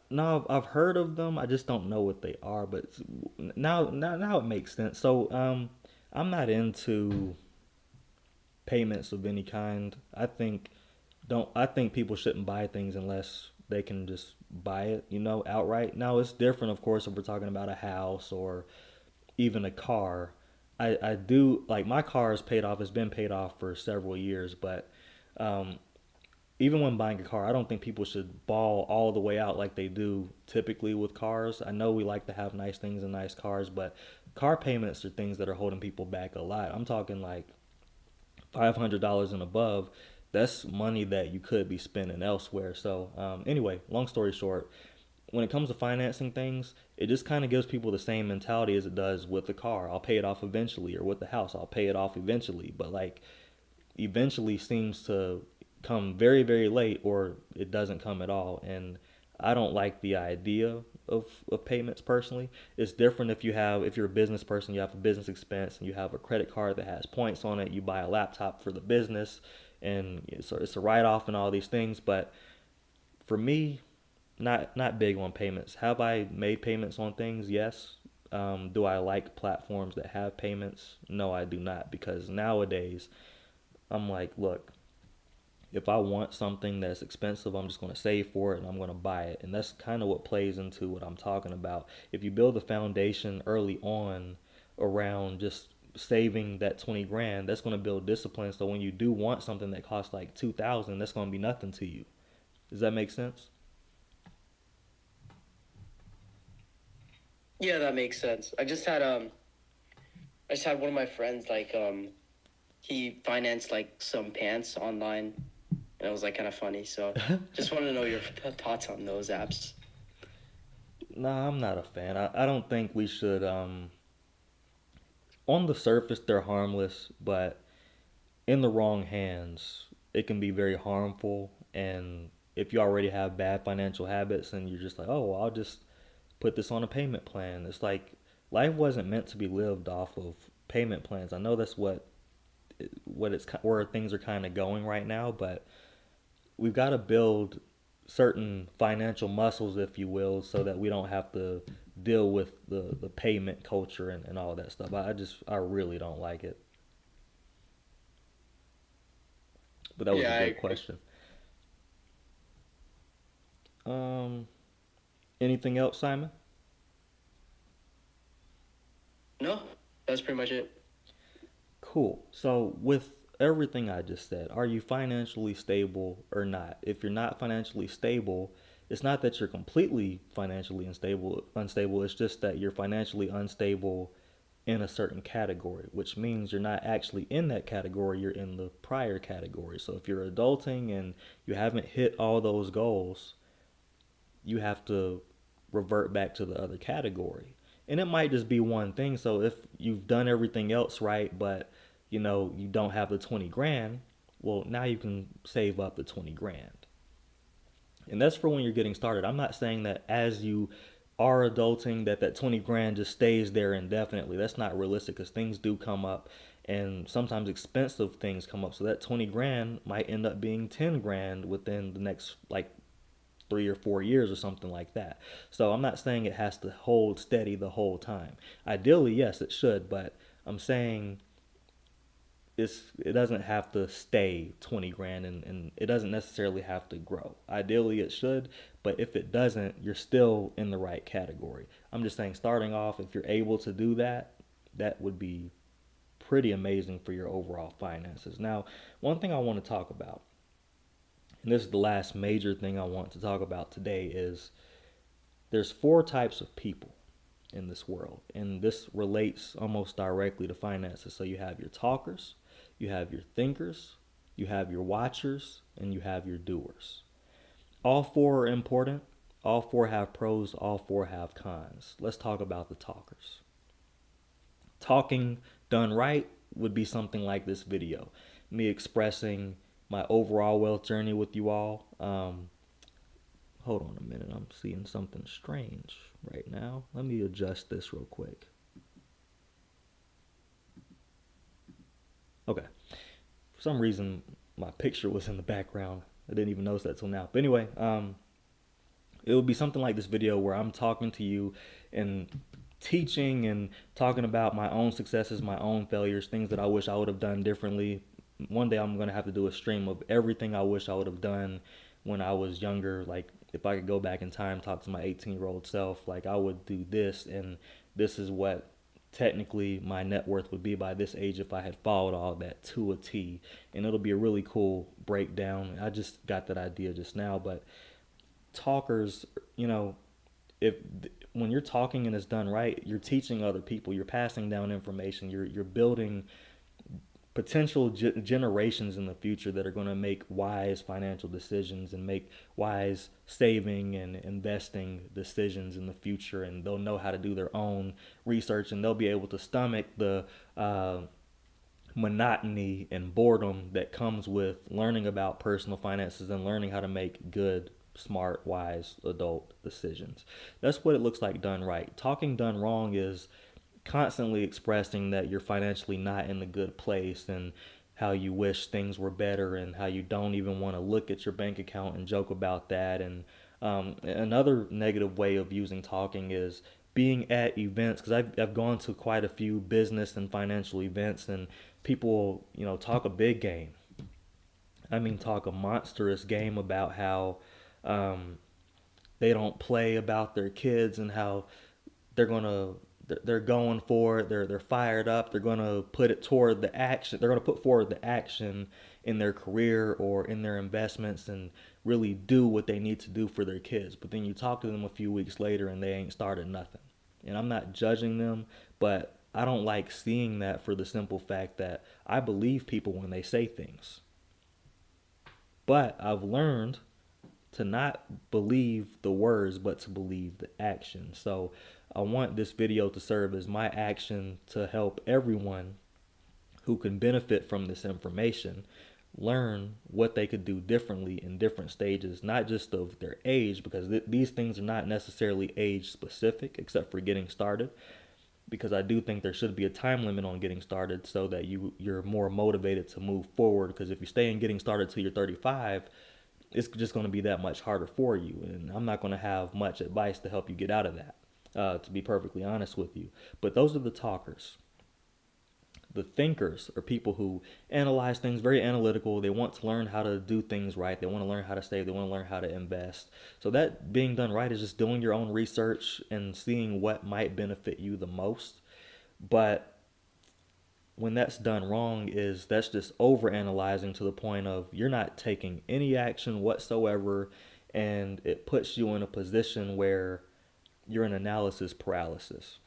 No, I've heard of them. I just don't know what they are. But now it makes sense. So I'm not into payments of any kind. I think people shouldn't buy things unless they can just buy it, outright. Now it's different, of course, if we're talking about a house or even a car. I do like my car is paid off. It's been paid off for several years, but um, even when buying a car, I don't think people should ball all the way out like they do typically with cars. I know we like to have nice things and nice cars, but car payments are things that are holding people back a lot. I'm talking like $500 and above. That's money that you could be spending elsewhere. So, anyway, long story short, when it comes to financing things, it just kind of gives people the same mentality as it does with the car. I'll pay it off eventually, or with the house, I'll pay it off eventually. But like eventually seems to come very, very late or it doesn't come at all. And I don't like the idea of payments personally. It's different if you're a business person, you have a business expense and you have a credit card that has points on it, you buy a laptop for the business and it's a write off and all these things. But for me, not big on payments. Have I made payments on things? Yes. Do I like platforms that have payments? No, I do not because nowadays I'm like, look, if I want something that's expensive, I'm just going to save for it and I'm going to buy it. And that's kind of what plays into what I'm talking about. If you build a foundation early on around just saving that 20 grand, that's going to build discipline. So when you do want something that costs like 2,000, that's going to be nothing to you. Does that make sense? Yeah, that makes sense. I just had one of my friends he financed like some pants online, and it was like kind of funny. So just want to know your thoughts on those apps. Nah, I'm not a fan. I don't think we should. On the surface, they're harmless, but in the wrong hands, it can be very harmful. And if you already have bad financial habits and you're just like, oh, well, I'll just put this on a payment plan. It's like life wasn't meant to be lived off of payment plans. I know that's what it's where things are kind of going right now, but we've got to build certain financial muscles, if you will, so that we don't have to deal with the payment culture and all that stuff. I really don't like it. But that was a Yeah, I good agree. question. Um, Anything else, Simon? pretty much it. Cool. So, with everything I just said, are you financially stable or not? If you're not financially stable, it's not that you're completely financially unstable, it's just that you're financially unstable in a certain category, which means you're not actually in that category, you're in the prior category. So, if you're adulting and you haven't hit all those goals, you have to revert back to the other category. And it might just be one thing. So if you've done everything else right, but you don't have the 20 grand, well, now you can save up the 20 grand. And that's for when you're getting started. I'm not saying that as you are adulting that 20 grand just stays there indefinitely. That's not realistic because things do come up and sometimes expensive things come up. So that 20 grand might end up being 10 grand within the next like 3 or 4 years or something like that. So I'm not saying it has to hold steady the whole time. Ideally, yes, it should, but I'm saying it doesn't have to stay 20 grand and it doesn't necessarily have to grow. Ideally, it should, but if it doesn't, you're still in the right category. I'm just saying, starting off, if you're able to do that, that would be pretty amazing for your overall finances. Now, one thing I want to talk about, and this is the last major thing I want to talk about today, is there's four types of people in this world, and this relates almost directly to finances. So you have your talkers, you have your thinkers, you have your watchers, and you have your doers. All four are important. All four have pros, all four have cons. Let's talk about the talkers. Talking done right would be something like this video, me expressing my overall wealth journey with you all. Hold on a minute, I'm seeing something strange right now. Let me adjust this real quick. Okay. For some reason, my picture was in the background. I didn't even notice that till now. But anyway, it would be something like this video where I'm talking to you and teaching and talking about my own successes, my own failures, things that I wish I would have done differently. One day I'm going to have to do a stream of everything I wish I would have done when I was younger. Like if I could go back in time, talk to my 18-year-old self, like I would do this, and this is what technically my net worth would be by this age if I had followed all that to a T. And it'll be a really cool breakdown. I just got that idea just now, but talkers, if when you're talking and it's done right, you're teaching other people, you're passing down information, you're building potential generations in the future that are going to make wise financial decisions and make wise saving and investing decisions in the future, and they'll know how to do their own research and they'll be able to stomach the monotony and boredom that comes with learning about personal finances and learning how to make good, smart, wise adult decisions. That's what it looks like done right. Talking done wrong is constantly expressing that you're financially not in a good place and how you wish things were better and how you don't even want to look at your bank account and joke about that. And another negative way of using talking is being at events, because I've gone to quite a few business and financial events, and people talk a big game. I mean, talk a monstrous game about how um, they don't play about their kids and how they're gonna they're going for it. They're fired up. They're gonna put it toward the action. They're gonna put forward the action in their career or in their investments and really do what they need to do for their kids. But then you talk to them a few weeks later and they ain't started nothing. And I'm not judging them, but I don't like seeing that for the simple fact that I believe people when they say things. But I've learned to not believe the words, but to believe the action. So I want this video to serve as my action to help everyone who can benefit from this information learn what they could do differently in different stages, not just of their age, because these things are not necessarily age specific, except for getting started. Because I do think there should be a time limit on getting started so that you're more motivated to move forward. Because if you stay in getting started till you're 35, it's just going to be that much harder for you. And I'm not going to have much advice to help you get out of that, to be perfectly honest with you. But those are the talkers. The thinkers are people who analyze things very analytical. They want to learn how to do things right. They want to learn how to save. They want to learn how to invest. So that being done right is just doing your own research and seeing what might benefit you the most. But when that's done wrong is that's just over analyzing to the point of you're not taking any action whatsoever, and it puts you in a position where you're in analysis paralysis.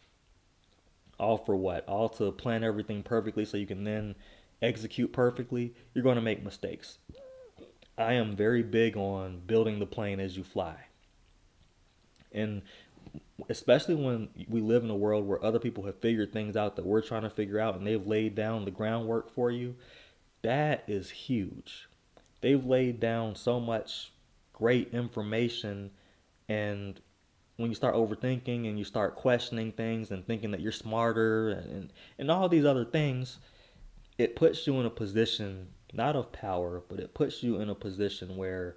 All for what? All to plan everything perfectly so you can then execute perfectly. You're going to make mistakes. I am very big on building the plane as you fly. And especially when we live in a world where other people have figured things out that we're trying to figure out and they've laid down the groundwork for you, that is huge. They've laid down so much great information, and when you start overthinking and you start questioning things and thinking that you're smarter and all these other things, it puts you in a position not of power, but it puts you in a position where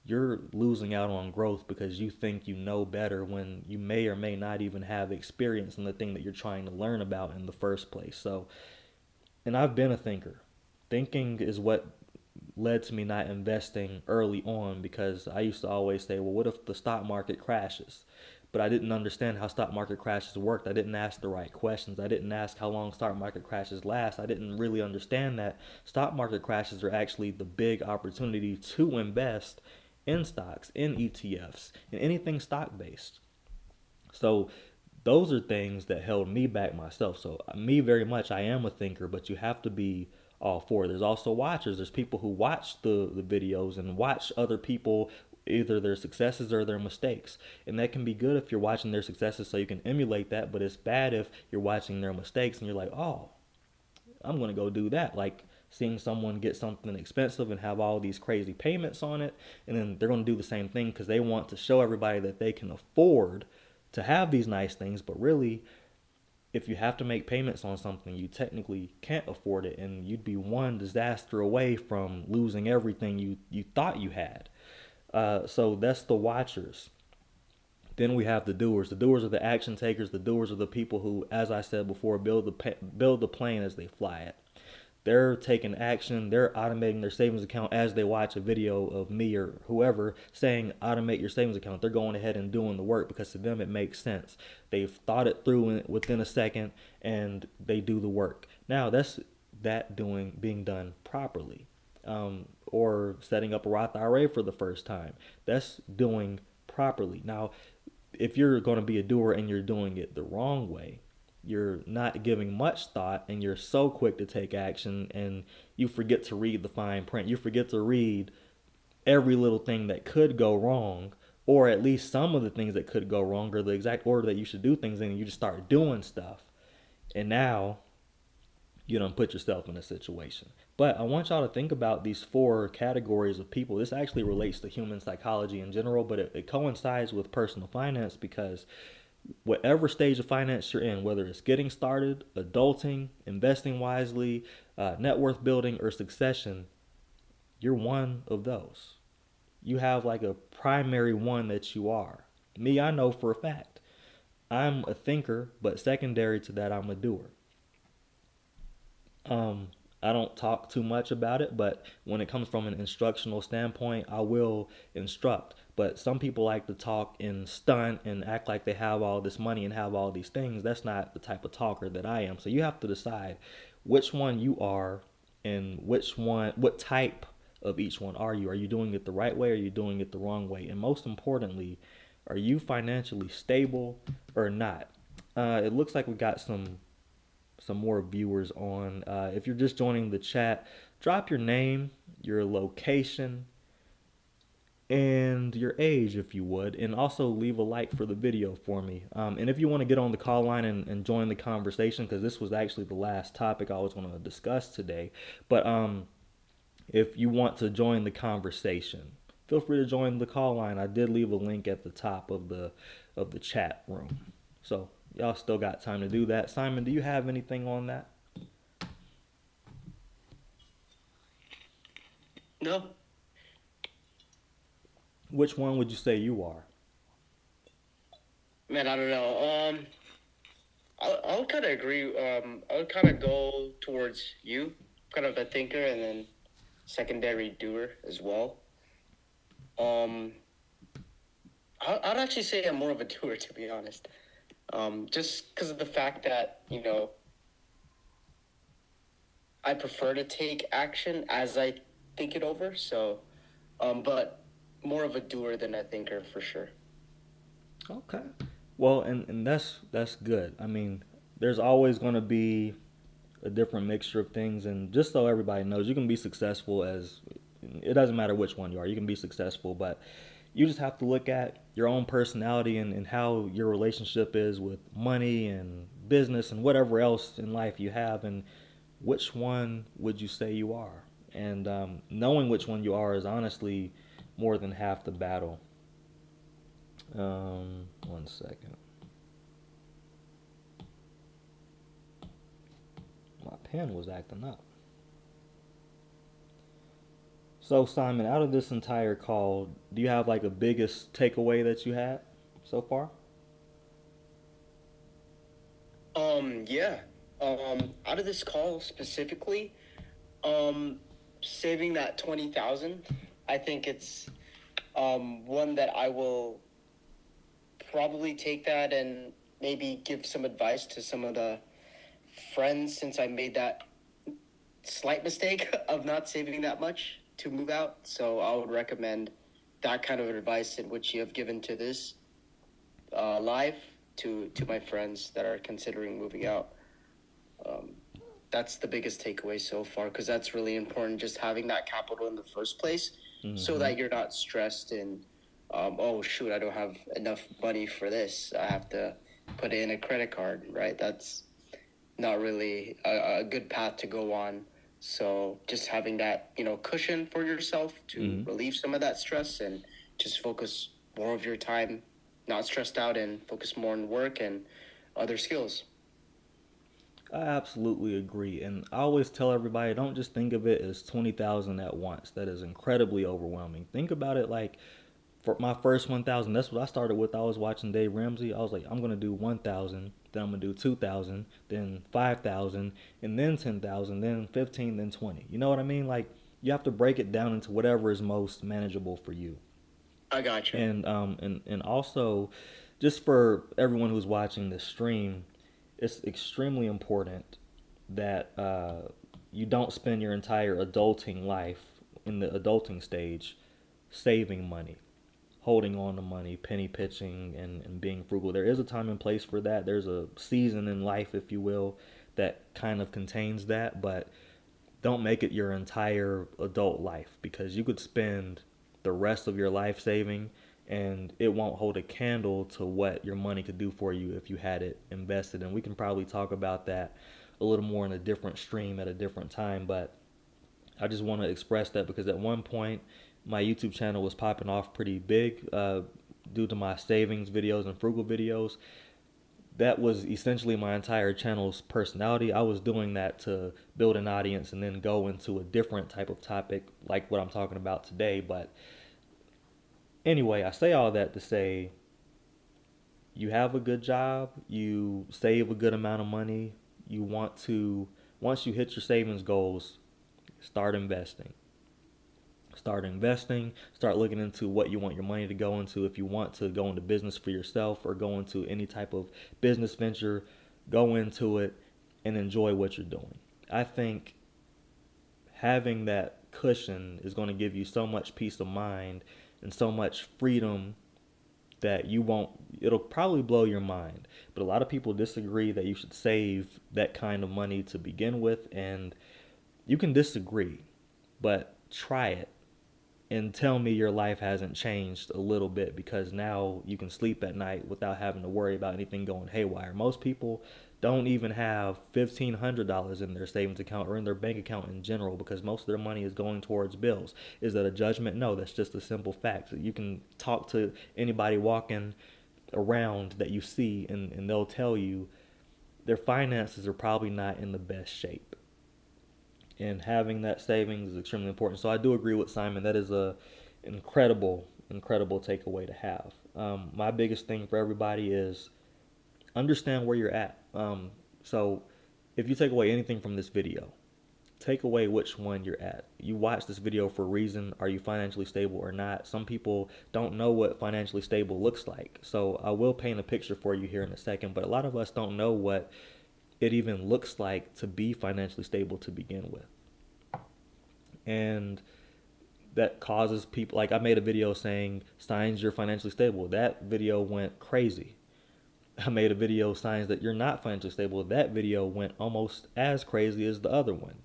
you're losing out on growth because you think you know better when you may or may not even have experience in the thing that you're trying to learn about in the first place. So, and I've been a thinker. Thinking is what led to me not investing early on, because I used to always say, well, what if the stock market crashes? But I didn't understand how stock market crashes worked. I didn't ask the right questions. I didn't ask how long stock market crashes last. I didn't really understand that stock market crashes are actually the big opportunity to invest in stocks, in ETFs, in anything stock based. So those are things that held me back myself. So me very much, I am a thinker, but you have to be all for it. There's also watchers. There's people who watch the videos and watch other people, either their successes or their mistakes. And that can be good if you're watching their successes so you can emulate that, but it's bad if you're watching their mistakes and you're like, oh, I'm going to go do that. Like seeing someone get something expensive and have all these crazy payments on it, and then they're going to do the same thing because they want to show everybody that they can afford to have these nice things. But really, if you have to make payments on something, you technically can't afford it, and you'd be one disaster away from losing everything you thought you had. So that's the watchers. Then we have the doers. The doers are the action takers. The doers are the people who, as I said before, build the plane as they fly it. They're taking action. They're automating their savings account as they watch a video of me or whoever saying automate your savings account. They're going ahead and doing the work because to them it makes sense. They've thought it through within a second and they do the work. Now that's that doing being done properly, or setting up a Roth IRA for the first time. That's doing properly. Now, if you're going to be a doer and you're doing it the wrong way, you're not giving much thought and you're so quick to take action and you forget to read the fine print. You forget to read every little thing that could go wrong, or at least some of the things that could go wrong, or the exact order that you should do things in, and you just start doing stuff. And now you don't put yourself in a situation. But I want y'all to think about these four categories of people. This actually relates to human psychology in general, but it coincides with personal finance because whatever stage of finance you're in, whether it's getting started, adulting, investing wisely, net worth building, or succession, you're one of those. You have like a primary one that you are. Me, I know for a fact. I'm a thinker, but secondary to that, I'm a doer. Um, I don't talk too much about it, but when it comes from an instructional standpoint, I will instruct. But some people like to talk and stunt and act like they have all this money and have all these things. That's not the type of talker that I am. So you have to decide which one you are and which one, what type of each one are you? Are you doing it the right way or are you doing it the wrong way? And most importantly, are you financially stable or not? It looks like we got some more viewers on. If you're just joining the chat, drop your name, your location, and your age if you would, and also leave a like for the video for me. And if you want to get on the call line and join the conversation, because this was actually the last topic I was going to discuss today, but if you want to join the conversation, feel free to join the call line. I did leave a link at the top of the chat room, so y'all still got time to do that. Simon, do you have anything on that? No, Which one would you say you are? man, I don't know. I would kind of agree. I would kind of go towards you, kind of a thinker, and then secondary doer as well. Um, I'd actually say I'm more of a doer, to be honest. Just because of the fact that I prefer to take action as I think it over. So, but more of a doer than a thinker for sure. Okay. Well, and that's good. I mean, there's always going to be a different mixture of things, and just so everybody knows, you can be successful as it doesn't matter which one you are. You can be successful, but you just have to look at your own personality and how your relationship is with money and business and whatever else in life you have, and which one would you say you are? And knowing which one you are is honestly more than half the battle. 1 second. My pen was acting up. So, Simon, out of this entire call, do you have like a biggest takeaway that you had so far? Yeah. Out of this call specifically, um, saving that 20,000, I think it's one that I will probably take that and maybe give some advice to some of the friends since I made that slight mistake of not saving that much to move out. So I would recommend that kind of advice in which you have given to this live to my friends that are considering moving out. Um, that's the biggest takeaway so far because that's really important. Just having that capital in the first place, so Mm-hmm. that you're not stressed and oh shoot, I don't have enough money for this. I have to put it in a credit card, right? That's not really a good path to go on. So just having that, cushion for yourself to Mm-hmm. relieve some of that stress and just focus more of your time, not stressed out and focus more on work and other skills. I absolutely agree, and I always tell everybody don't just think of it as 20,000 at once. That is incredibly overwhelming. Think about it like for my first 1,000. That's what I started with. I was watching Dave Ramsey. I was like, I'm gonna do 1,000, then I'm gonna do 2,000, then 5,000, and then 10,000, then 15, then 20. You know what I mean? Like you have to break it down into whatever is most manageable for you. I gotcha. And also, just for everyone who's watching this stream, it's extremely important that you don't spend your entire adulting life in the adulting stage saving money, holding on to money, penny pitching, and being frugal. There is a time and place for that. There's a season in life, if you will, that kind of contains that, but don't make it your entire adult life because you could spend the rest of your life saving and it won't hold a candle to what your money could do for you if you had it invested. And we can probably talk about that a little more in a different stream at a different time, but I just want to express that because at one point my YouTube channel was popping off pretty big due to my savings videos and frugal videos. That was essentially my entire channel's personality. I was doing that to build an audience and then go into a different type of topic like what I'm talking about today. But anyway, I say all that to say you have a good job, you save a good amount of money, you want to, once you hit your savings goals, start investing. Start investing, start looking into what you want your money to go into. If you want to go into business for yourself or go into any type of business venture, go into it and enjoy what you're doing. I think having that cushion is going to give you so much peace of mind and so much freedom that you won't, it'll probably blow your mind. But a lot of people disagree that you should save that kind of money to begin with, and you can disagree, but try it and tell me your life hasn't changed a little bit because now you can sleep at night without having to worry about anything going haywire. Most people don't even have $1,500 in their savings account or in their bank account in general because most of their money is going towards bills. Is that a judgment? No, that's just a simple fact. You can talk to anybody walking around that you see, and they'll tell you their finances are probably not in the best shape, and having that savings is extremely important. So I do agree with Simon. That is a incredible takeaway to have. My biggest thing for everybody is understand where you're at. So if you take away anything from this video, take away which one you're at. You watch this video for a reason. Are you financially stable or not? Some people don't know what financially stable looks like. So I will paint a picture for you here in a second, but a lot of us don't know what it even looks like to be financially stable to begin with. And that causes people, like I made a video saying signs you're financially stable. That video went crazy. I made a video signs that you're not financially stable. That video went almost as crazy as the other one.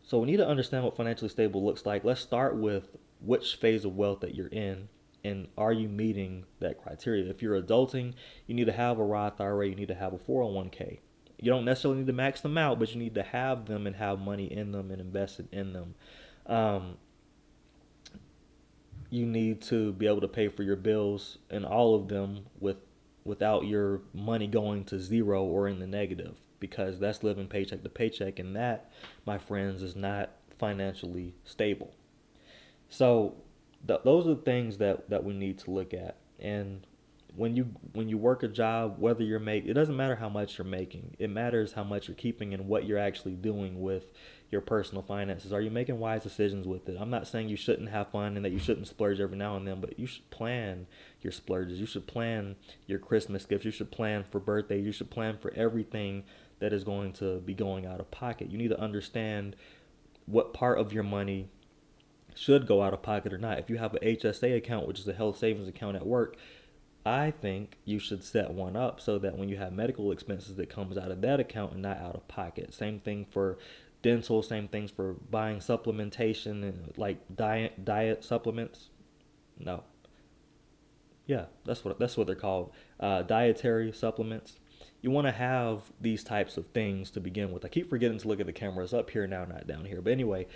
So we need to understand what financially stable looks like. Let's start with which phase of wealth that you're in, and are you meeting that criteria? If you're adulting, you need to have a Roth IRA, you need to have a 401k. You don't necessarily need to max them out, but you need to have them and have money in them and invested in them. Um, you need to be able to pay for your bills and all of them without your money going to zero or in the negative, because that's living paycheck to paycheck, and that, my friends, is not financially stable. So those are the things that we need to look at. And when you work a job, whether you're make it doesn't matter how much you're making. It matters how much you're keeping and what you're actually doing with your personal finances. Are you making wise decisions with it? I'm not saying you shouldn't have fun and that you shouldn't splurge every now and then, but you should plan your splurges. You should plan your Christmas gifts. You should plan for birthdays. You should plan for everything that is going to be going out of pocket. You need to understand what part of your money should go out of pocket or not. If you have a HSA account, which is a health savings account at work, I think you should set one up so that when you have medical expenses, that comes out of that account and not out of pocket. Same thing for dental, same things for buying supplementation and like diet supplements. No, yeah, that's what they're called, dietary supplements. You want to have these types of things to begin with. I keep forgetting to look at the cameras up here now, not down here. But anyway,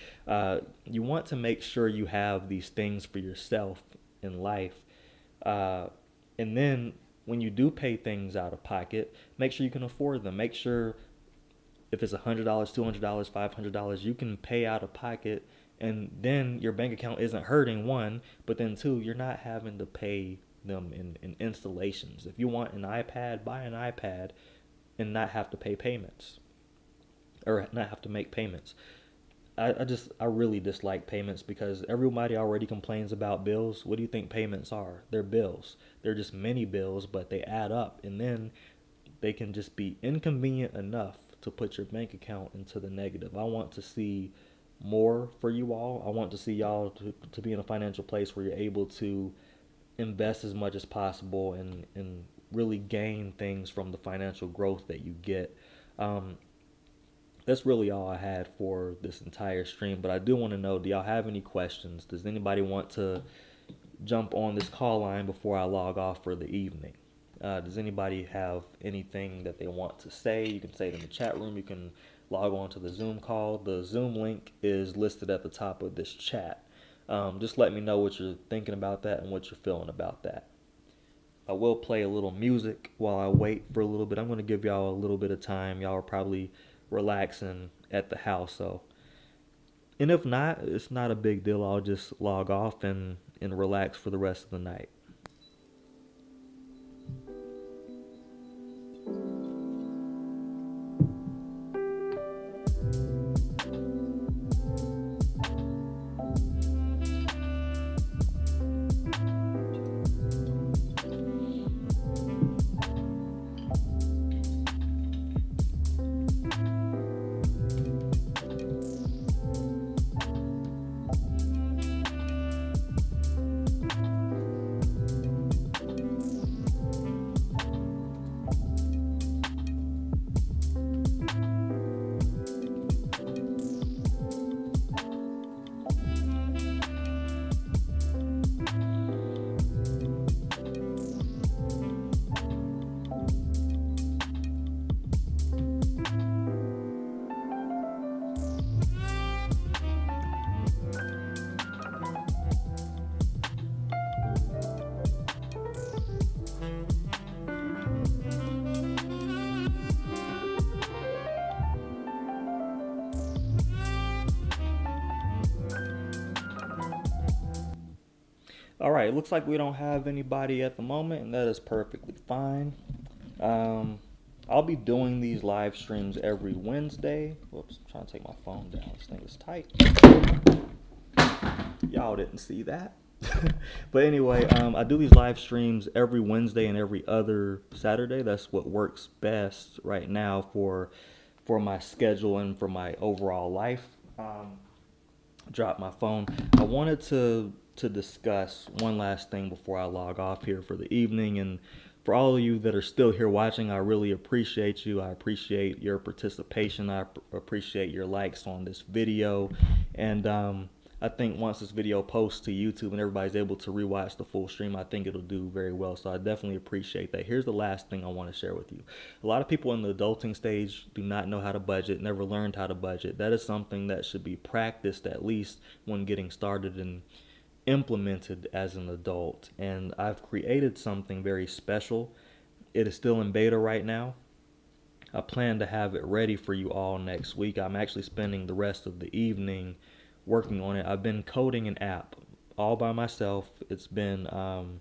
you want to make sure you have these things for yourself in life. Uh, and then when you do pay things out of pocket, make sure you can afford them. Make sure if it's $100, $200, $500, you can pay out of pocket, and then your bank account isn't hurting, one, but then two, you're not having to pay them in installations. If you want an iPad, buy an iPad and not have to pay payments or not have to make payments. I really dislike payments because everybody already complains about bills. What do you think payments are? They're bills. They're just mini bills, but they add up, and then they can just be inconvenient enough to put your bank account into the negative. I want to see more for you all. I want to see y'all to be in a financial place where you're able to invest as much as possible and really gain things from the financial growth that you get. Um, that's really all I had for this entire stream. But I do want to know, do y'all have any questions? Does anybody want to jump on this call line before I log off for the evening? Does anybody have anything that they want to say? You can say it in the chat room. You can log on to the Zoom call. The Zoom link is listed at the top of this chat. Just let me know what you're thinking about that and what you're feeling about that. I will play a little music while I wait for a little bit. I'm going to give y'all a little bit of time. Y'all are probably relaxing at the house, so. And if not, it's not a big deal. I'll just log off and relax for the rest of the night. All right, it looks like we don't have anybody at the moment, and that is perfectly fine. Um, I'll be doing these live streams every Wednesday. Whoops, I'm trying to take my phone down. This thing is tight. Y'all didn't see that. But anyway, I do these live streams every Wednesday and every other Saturday. That's what works best right now for my schedule and for my overall life. Drop my phone. I wanted to discuss one last thing before I log off here for the evening. And for all of you that are still here watching, I really appreciate you. I appreciate your participation. Appreciate your likes on this video. And I think once this video posts to YouTube and everybody's able to rewatch the full stream, I think it'll do very well. So I definitely appreciate that. Here's the last thing I want to share with you. A lot of people in the adulting stage do not know how to budget, never learned how to budget. That is something that should be practiced at least when getting started and implemented as an adult. And I've created something very special. It is still in beta right now. I plan to have it ready for you all next week. I'm actually spending the rest of the evening working on it. I've been coding an app all by myself. It's been an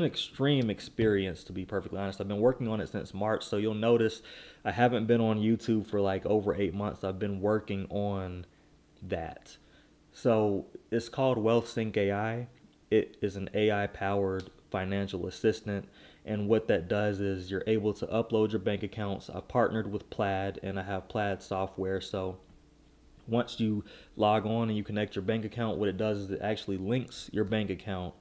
extreme experience, to be perfectly honest. I've been working on it since March, so you'll notice I haven't been on YouTube for like over 8 months. I've been working on that. So it's called WealthSync AI. It is an AI powered financial assistant. And what that does is you're able to upload your bank accounts. I partnered with Plaid and I have Plaid software. So once you log on and you connect your bank account, what it does is it actually links your bank account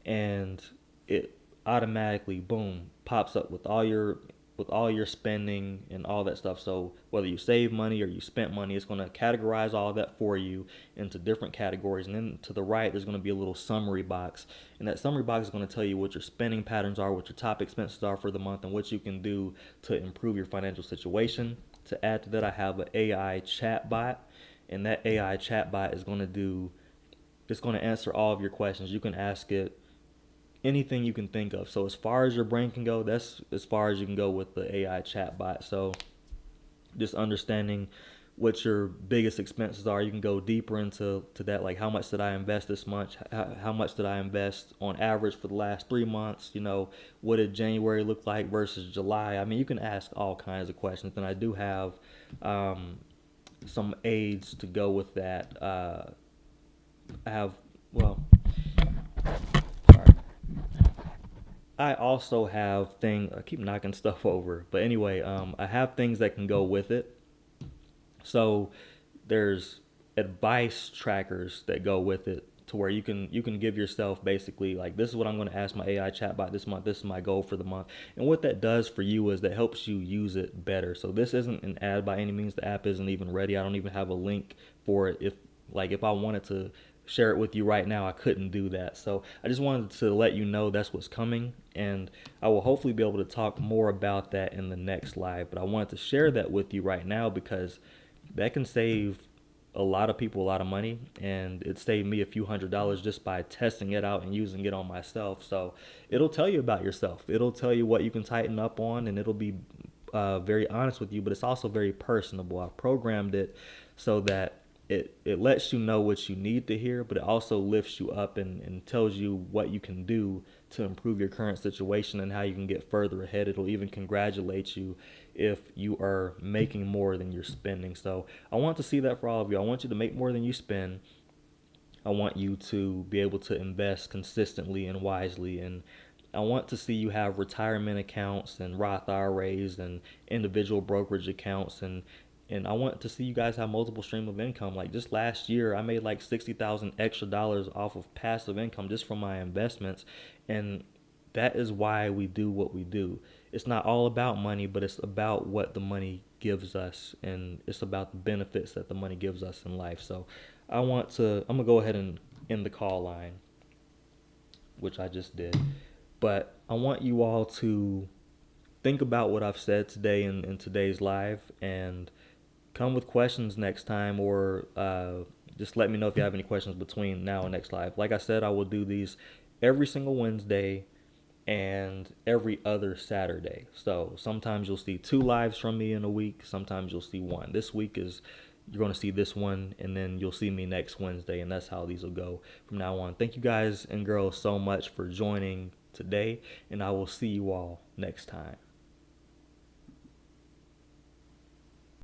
and it automatically boom pops up with all your spending and all that stuff. So whether you save money or you spent money, it's going to categorize all that for you into different categories. And then to the right, there's going to be a little summary box. And that summary box is going to tell you what your spending patterns are, what your top expenses are for the month, and what you can do to improve your financial situation. To add to that, I have an AI chatbot, and that AI chatbot is going to it's going to answer all of your questions. You can ask it anything you can think of. So as far as your brain can go, that's as far as you can go with the AI chatbot. So just understanding what your biggest expenses are, you can go deeper into that. Like how much did I invest this month? How much did I invest on average for the last 3 months? What did January look like versus July? I mean, you can ask all kinds of questions. And I do have some aids to go with that. I have, well, I also have I keep knocking stuff over, but anyway, I have things that can go with it. So there's advice trackers that go with it to where you can give yourself basically like, this is what I'm going to ask my AI chatbot this month. This is my goal for the month. And what that does for you is that helps you use it better. So this isn't an ad by any means. The app isn't even ready. I don't even have a link for it. If I wanted to share it with you right now, I couldn't do that. So I just wanted to let you know that's what's coming, and I will hopefully be able to talk more about that in the next live. But I wanted to share that with you right now because that can save a lot of people a lot of money, and it saved me a few $100s just by testing it out and using it on myself. So it'll tell you about yourself. It'll tell you what you can tighten up on, and it'll be very honest with you, but it's also very personable. I programmed it so that it lets you know what you need to hear, but it also lifts you up and tells you what you can do to improve your current situation and how you can get further ahead. It'll even congratulate you if you are making more than you're spending. So I want to see that for all of you. I want you to make more than you spend. I want you to be able to invest consistently and wisely, and I want to see you have retirement accounts and Roth IRAs and individual brokerage accounts, and I want to see you guys have multiple stream of income. Like just last year, I made like 60,000 extra dollars off of passive income just from my investments, and that is why we do what we do. It's not all about money, but it's about what the money gives us, and it's about the benefits that the money gives us in life. So I'm gonna go ahead and end the call line, which I just did. But I want you all to think about what I've said today in today's live, and come with questions next time, or just let me know if you have any questions between now and next live. Like I said, I will do these every single Wednesday and every other Saturday. So sometimes you'll see 2 lives from me in a week. Sometimes you'll see one. This week is you're going to see this one, and then you'll see me next Wednesday, and that's how these will go from now on. Thank you guys and girls so much for joining today, and I will see you all next time.